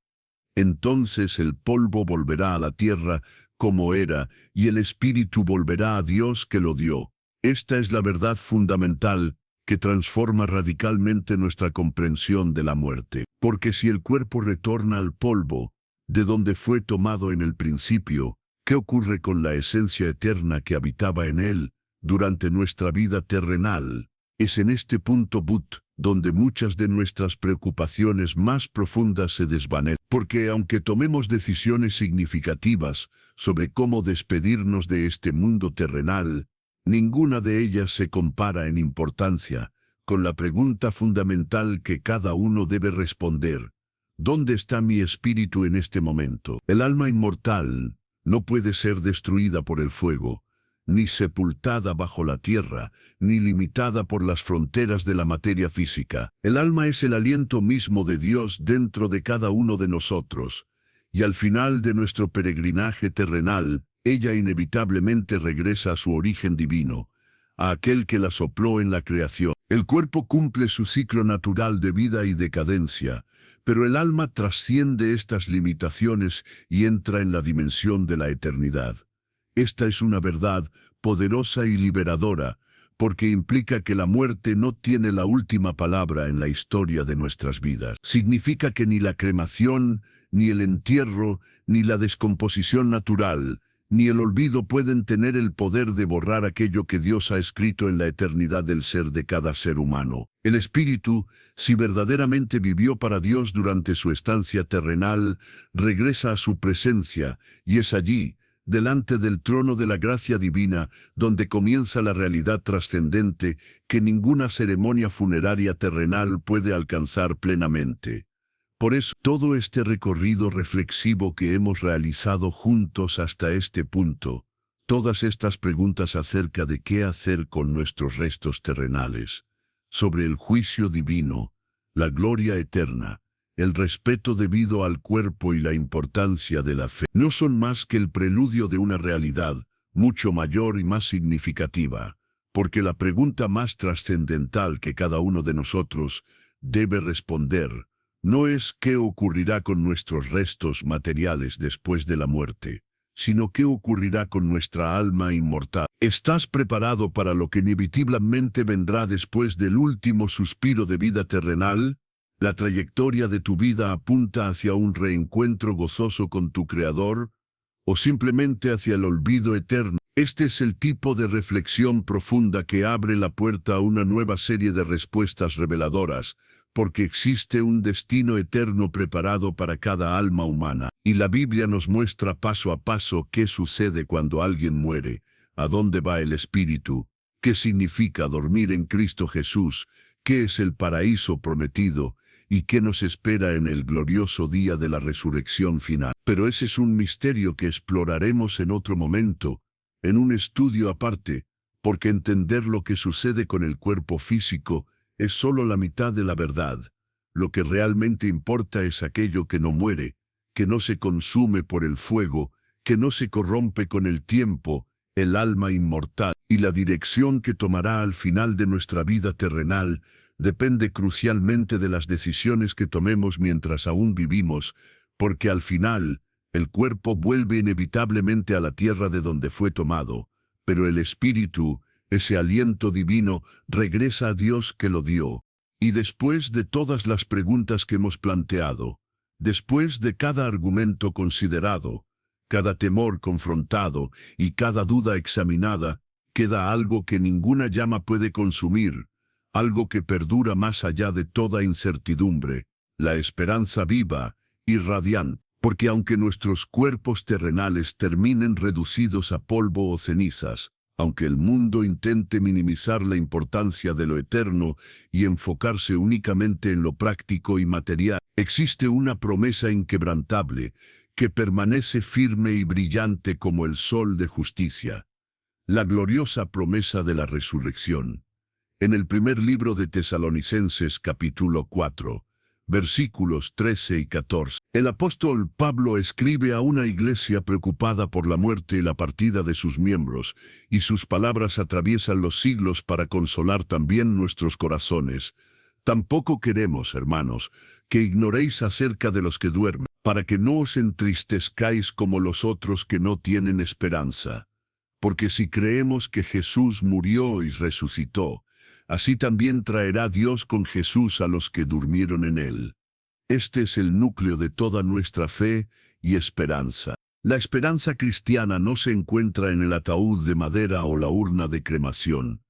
Entonces el polvo volverá a la tierra como era, y el espíritu volverá a Dios que lo dio. Esta es la verdad fundamental que transforma radicalmente nuestra comprensión de la muerte. Porque si el cuerpo retorna al polvo, de donde fue tomado en el principio, ¿qué ocurre con la esencia eterna que habitaba en él durante nuestra vida terrenal? Es en este punto donde muchas de nuestras preocupaciones más profundas se desvanecen, porque aunque tomemos decisiones significativas sobre cómo despedirnos de este mundo terrenal, ninguna de ellas se compara en importancia con la pregunta fundamental que cada uno debe responder: ¿dónde está mi espíritu en este momento? El alma inmortal no puede ser destruida por el fuego, ni sepultada bajo la tierra, ni limitada por las fronteras de la materia física. El alma es el aliento mismo de Dios dentro de cada uno de nosotros, y al final de nuestro peregrinaje terrenal, ella inevitablemente regresa a su origen divino, a aquel que la sopló en la creación. El cuerpo cumple su ciclo natural de vida y decadencia, pero el alma trasciende estas limitaciones y entra en la dimensión de la eternidad. Esta es una verdad poderosa y liberadora, porque implica que la muerte no tiene la última palabra en la historia de nuestras vidas. Significa que ni la cremación, ni el entierro, ni la descomposición natural, ni el olvido pueden tener el poder de borrar aquello que Dios ha escrito en la eternidad del ser de cada ser humano. El espíritu, si verdaderamente vivió para Dios durante su estancia terrenal, regresa a su presencia, y es allí, delante del trono de la gracia divina, donde comienza la realidad trascendente que ninguna ceremonia funeraria terrenal puede alcanzar plenamente. Por eso, todo este recorrido reflexivo que hemos realizado juntos hasta este punto, todas estas preguntas acerca de qué hacer con nuestros restos terrenales, sobre el juicio divino, la gloria eterna, el respeto debido al cuerpo y la importancia de la fe, no son más que el preludio de una realidad mucho mayor y más significativa, porque la pregunta más trascendental que cada uno de nosotros debe responder no es qué ocurrirá con nuestros restos materiales después de la muerte, sino qué ocurrirá con nuestra alma inmortal. ¿Estás preparado para lo que inevitablemente vendrá después del último suspiro de vida terrenal? ¿La trayectoria de tu vida apunta hacia un reencuentro gozoso con tu Creador, o simplemente hacia el olvido eterno? Este es el tipo de reflexión profunda que abre la puerta a una nueva serie de respuestas reveladoras, porque existe un destino eterno preparado para cada alma humana. Y la Biblia nos muestra paso a paso qué sucede cuando alguien muere, a dónde va el espíritu, qué significa dormir en Cristo Jesús, qué es el paraíso prometido, y qué nos espera en el glorioso día de la resurrección final. Pero ese es un misterio que exploraremos en otro momento, en un estudio aparte, porque entender lo que sucede con el cuerpo físico es solo la mitad de la verdad. Lo que realmente importa es aquello que no muere, que no se consume por el fuego, que no se corrompe con el tiempo, el alma inmortal. Y la dirección que tomará al final de nuestra vida terrenal depende crucialmente de las decisiones que tomemos mientras aún vivimos, porque al final, el cuerpo vuelve inevitablemente a la tierra de donde fue tomado, pero el espíritu, ese aliento divino, regresa a Dios que lo dio. Y después de todas las preguntas que hemos planteado, después de cada argumento considerado, cada temor confrontado y cada duda examinada, queda algo que ninguna llama puede consumir, algo que perdura más allá de toda incertidumbre, la esperanza viva y radiante. Porque aunque nuestros cuerpos terrenales terminen reducidos a polvo o cenizas, aunque el mundo intente minimizar la importancia de lo eterno y enfocarse únicamente en lo práctico y material, existe una promesa inquebrantable que permanece firme y brillante como el sol de justicia, la gloriosa promesa de la resurrección. En el primer libro de Tesalonicenses capítulo 4, versículos 13 y 14, el apóstol Pablo escribe a una iglesia preocupada por la muerte y la partida de sus miembros, y sus palabras atraviesan los siglos para consolar también nuestros corazones. Tampoco queremos, hermanos, que ignoréis acerca de los que duermen, para que no os entristezcáis como los otros que no tienen esperanza. Porque si creemos que Jesús murió y resucitó, así también traerá Dios con Jesús a los que durmieron en él. Este es el núcleo de toda nuestra fe y esperanza. La esperanza cristiana no se encuentra en el ataúd de madera o la urna de cremación.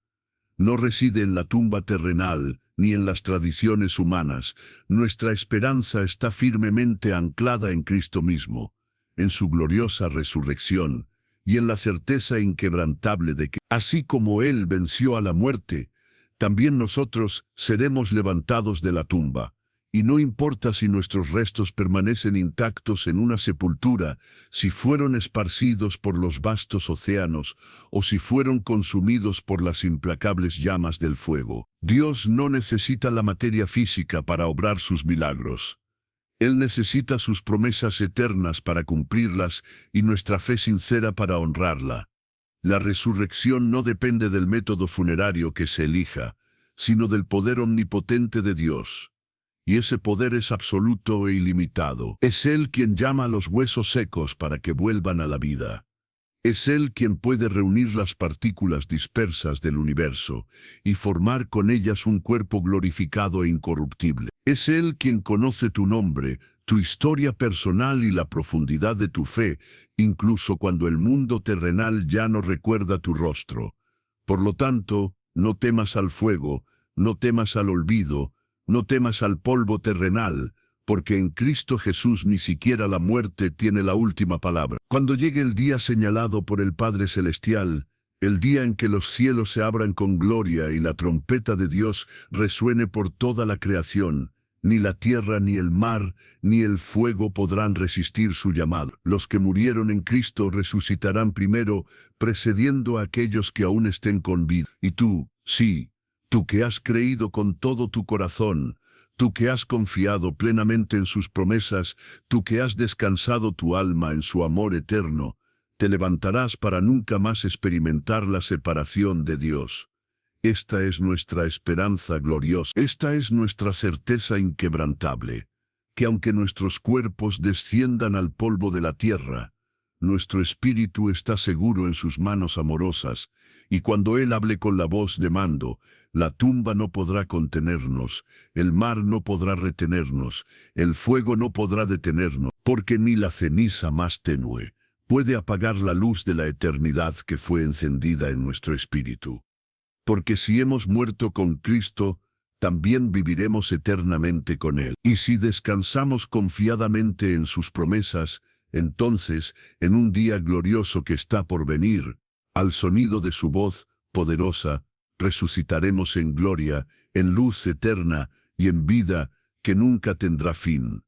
No reside en la tumba terrenal ni en las tradiciones humanas. Nuestra esperanza está firmemente anclada en Cristo mismo, en su gloriosa resurrección, y en la certeza inquebrantable de que, así como Él venció a la muerte, también nosotros seremos levantados de la tumba, y no importa si nuestros restos permanecen intactos en una sepultura, si fueron esparcidos por los vastos océanos, o si fueron consumidos por las implacables llamas del fuego. Dios no necesita la materia física para obrar sus milagros. Él necesita sus promesas eternas para cumplirlas y nuestra fe sincera para honrarla. La resurrección no depende del método funerario que se elija, sino del poder omnipotente de Dios. Y ese poder es absoluto e ilimitado. Es Él quien llama a los huesos secos para que vuelvan a la vida. Es Él quien puede reunir las partículas dispersas del universo y formar con ellas un cuerpo glorificado e incorruptible. Es Él quien conoce tu nombre, tu historia personal y la profundidad de tu fe, incluso cuando el mundo terrenal ya no recuerda tu rostro. Por lo tanto, no temas al fuego, no temas al olvido, no temas al polvo terrenal, porque en Cristo Jesús ni siquiera la muerte tiene la última palabra. Cuando llegue el día señalado por el Padre Celestial, el día en que los cielos se abran con gloria y la trompeta de Dios resuene por toda la creación, ni la tierra, ni el mar, ni el fuego podrán resistir su llamado. Los que murieron en Cristo resucitarán primero, precediendo a aquellos que aún estén con vida. Y tú, sí, tú que has creído con todo tu corazón, tú que has confiado plenamente en sus promesas, tú que has descansado tu alma en su amor eterno, te levantarás para nunca más experimentar la separación de Dios. Esta es nuestra esperanza gloriosa, esta es nuestra certeza inquebrantable, que aunque nuestros cuerpos desciendan al polvo de la tierra, nuestro espíritu está seguro en sus manos amorosas, y cuando Él hable con la voz de mando, la tumba no podrá contenernos, el mar no podrá retenernos, el fuego no podrá detenernos, porque ni la ceniza más tenue puede apagar la luz de la eternidad que fue encendida en nuestro espíritu. Porque si hemos muerto con Cristo, también viviremos eternamente con Él. Y si descansamos confiadamente en sus promesas, entonces, en un día glorioso que está por venir, al sonido de su voz poderosa, resucitaremos en gloria, en luz eterna y en vida que nunca tendrá fin.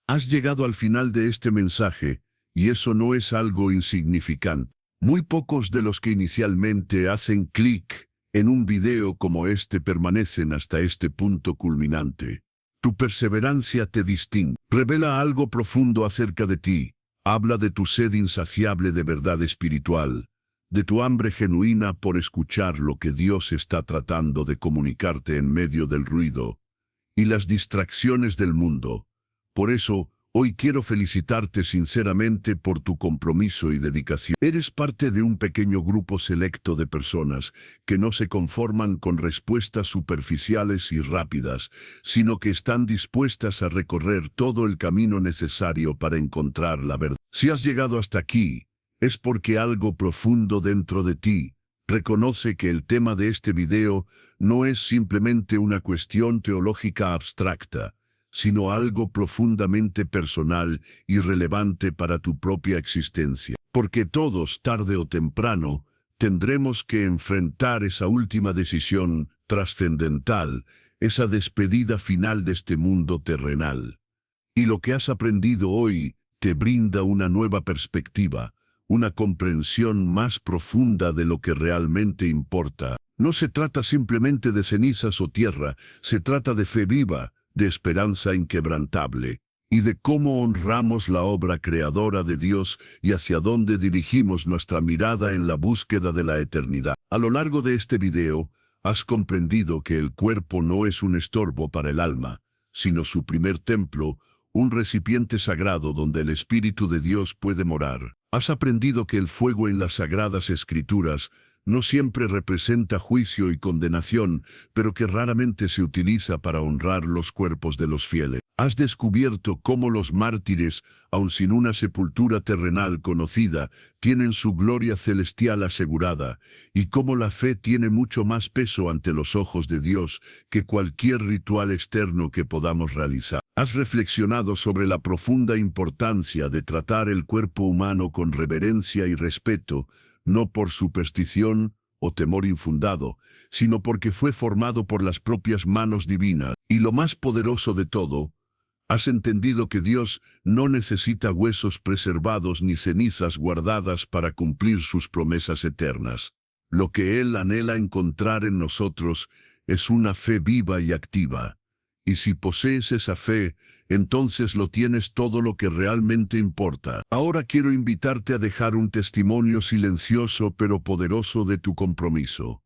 Has llegado al final de este mensaje, y eso no es algo insignificante. Muy pocos de los que inicialmente hacen clic en un video como este permanecen hasta este punto culminante. Tu perseverancia te distingue, revela algo profundo acerca de ti, habla de tu sed insaciable de verdad espiritual, de tu hambre genuina por escuchar lo que Dios está tratando de comunicarte en medio del ruido y las distracciones del mundo. Por eso, hoy quiero felicitarte sinceramente por tu compromiso y dedicación. Eres parte de un pequeño grupo selecto de personas que no se conforman con respuestas superficiales y rápidas, sino que están dispuestas a recorrer todo el camino necesario para encontrar la verdad. Si has llegado hasta aquí, es porque algo profundo dentro de ti reconoce que el tema de este video no es simplemente una cuestión teológica abstracta, sino algo profundamente personal y relevante para tu propia existencia. Porque todos, tarde o temprano, tendremos que enfrentar esa última decisión trascendental, esa despedida final de este mundo terrenal. Y lo que has aprendido hoy te brinda una nueva perspectiva, una comprensión más profunda de lo que realmente importa. No se trata simplemente de cenizas o tierra, se trata de fe viva, de esperanza inquebrantable, y de cómo honramos la obra creadora de Dios y hacia dónde dirigimos nuestra mirada en la búsqueda de la eternidad. A lo largo de este video, has comprendido que el cuerpo no es un estorbo para el alma, sino su primer templo, un recipiente sagrado donde el Espíritu de Dios puede morar. Has aprendido que el fuego en las Sagradas Escrituras no siempre representa juicio y condenación, pero que raramente se utiliza para honrar los cuerpos de los fieles. Has descubierto cómo los mártires, aun sin una sepultura terrenal conocida, tienen su gloria celestial asegurada, y cómo la fe tiene mucho más peso ante los ojos de Dios que cualquier ritual externo que podamos realizar. Has reflexionado sobre la profunda importancia de tratar el cuerpo humano con reverencia y respeto, no por superstición o temor infundado, sino porque fue formado por las propias manos divinas. Y lo más poderoso de todo, has entendido que Dios no necesita huesos preservados ni cenizas guardadas para cumplir sus promesas eternas. Lo que Él anhela encontrar en nosotros es una fe viva y activa. Y si posees esa fe, entonces lo tienes todo lo que realmente importa. Ahora quiero invitarte a dejar un testimonio silencioso pero poderoso de tu compromiso.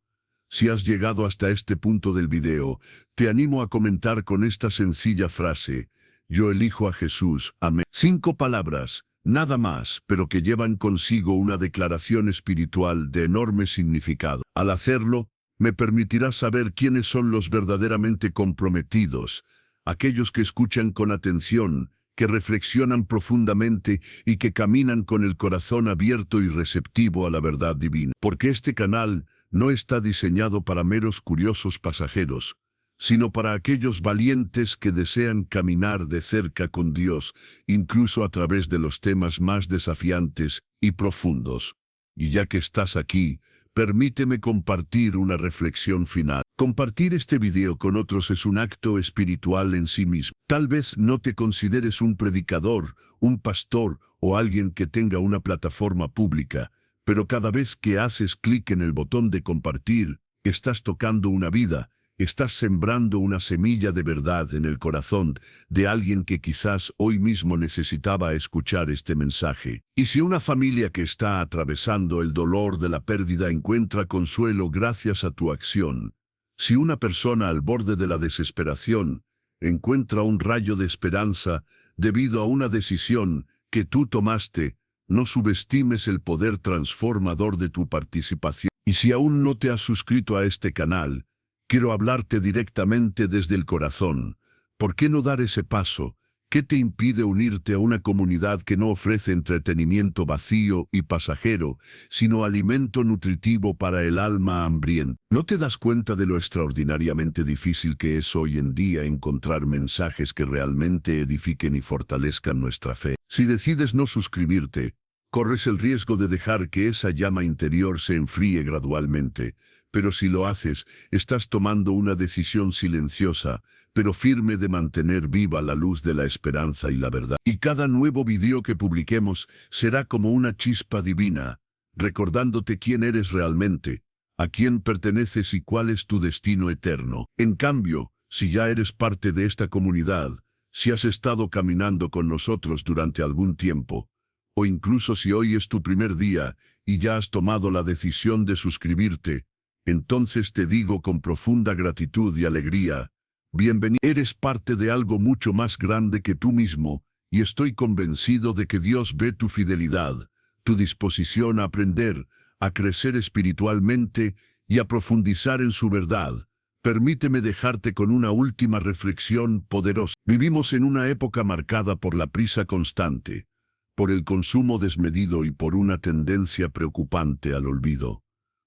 Si has llegado hasta este punto del video, te animo a comentar con esta sencilla frase: yo elijo a Jesús. Amén. 5 palabras, Nada más, pero que llevan consigo una declaración espiritual de enorme significado. Al hacerlo, me permitirá saber quiénes son los verdaderamente comprometidos, aquellos que escuchan con atención, que reflexionan profundamente y que caminan con el corazón abierto y receptivo a la verdad divina. Porque este canal no está diseñado para meros curiosos pasajeros, sino para aquellos valientes que desean caminar de cerca con Dios, incluso a través de los temas más desafiantes y profundos. Y ya que estás aquí, permíteme compartir una reflexión final. Compartir este video con otros es un acto espiritual en sí mismo. Tal vez no te consideres un predicador, un pastor o alguien que tenga una plataforma pública, pero cada vez que haces clic en el botón de compartir, estás tocando una vida. Estás sembrando una semilla de verdad en el corazón de alguien que quizás hoy mismo necesitaba escuchar este mensaje. Y si una familia que está atravesando el dolor de la pérdida encuentra consuelo gracias a tu acción, si una persona al borde de la desesperación encuentra un rayo de esperanza debido a una decisión que tú tomaste, no subestimes el poder transformador de tu participación. Y si aún no te has suscrito a este canal, quiero hablarte directamente desde el corazón. ¿Por qué no dar ese paso? ¿Qué te impide unirte a una comunidad que no ofrece entretenimiento vacío y pasajero, sino alimento nutritivo para el alma hambrienta? ¿No te das cuenta de lo extraordinariamente difícil que es hoy en día encontrar mensajes que realmente edifiquen y fortalezcan nuestra fe? Si decides no suscribirte, corres el riesgo de dejar que esa llama interior se enfríe gradualmente. Pero si lo haces, estás tomando una decisión silenciosa, pero firme de mantener viva la luz de la esperanza y la verdad. Y cada nuevo video que publiquemos será como una chispa divina, recordándote quién eres realmente, a quién perteneces y cuál es tu destino eterno. En cambio, si ya eres parte de esta comunidad, si has estado caminando con nosotros durante algún tiempo, o incluso si hoy es tu primer día y ya has tomado la decisión de suscribirte, entonces te digo con profunda gratitud y alegría, bienvenido. Eres parte de algo mucho más grande que tú mismo, y estoy convencido de que Dios ve tu fidelidad, tu disposición a aprender, a crecer espiritualmente y a profundizar en su verdad. Permíteme dejarte con una última reflexión poderosa. Vivimos en una época marcada por la prisa constante, por el consumo desmedido y por una tendencia preocupante al olvido.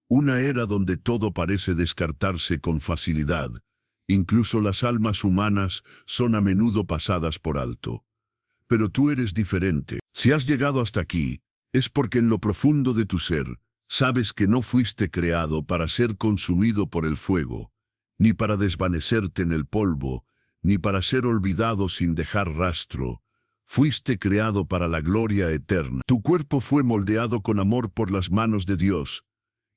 Una era donde todo parece descartarse con facilidad. Incluso las almas humanas son a menudo pasadas por alto. Pero tú eres diferente. Si has llegado hasta aquí, es porque en lo profundo de tu ser, sabes que no fuiste creado para ser consumido por el fuego, ni para desvanecerte en el polvo, ni para ser olvidado sin dejar rastro. Fuiste creado para la gloria eterna. Tu cuerpo fue moldeado con amor por las manos de Dios,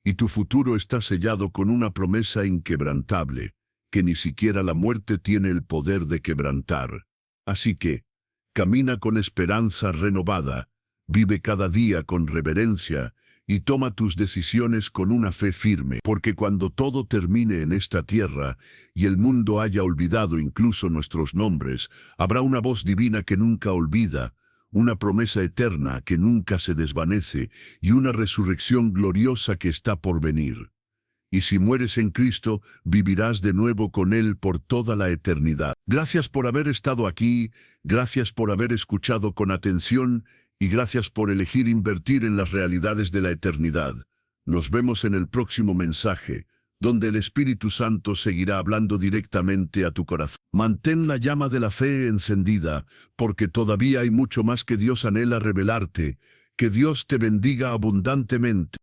y tu futuro está sellado con una promesa inquebrantable, que ni siquiera la muerte tiene el poder de quebrantar. Así que, camina con esperanza renovada, vive cada día con reverencia, y toma tus decisiones con una fe firme, porque cuando todo termine en esta tierra, y el mundo haya olvidado incluso nuestros nombres, habrá una voz divina que nunca olvida, una promesa eterna que nunca se desvanece y una resurrección gloriosa que está por venir. Y si mueres en Cristo, vivirás de nuevo con Él por toda la eternidad. Gracias por haber estado aquí, gracias por haber escuchado con atención y gracias por elegir invertir en las realidades de la eternidad. Nos vemos en el próximo mensaje, donde el Espíritu Santo seguirá hablando directamente a tu corazón. Mantén la llama de la fe encendida, porque todavía hay mucho más que Dios anhela revelarte. Que Dios te bendiga abundantemente.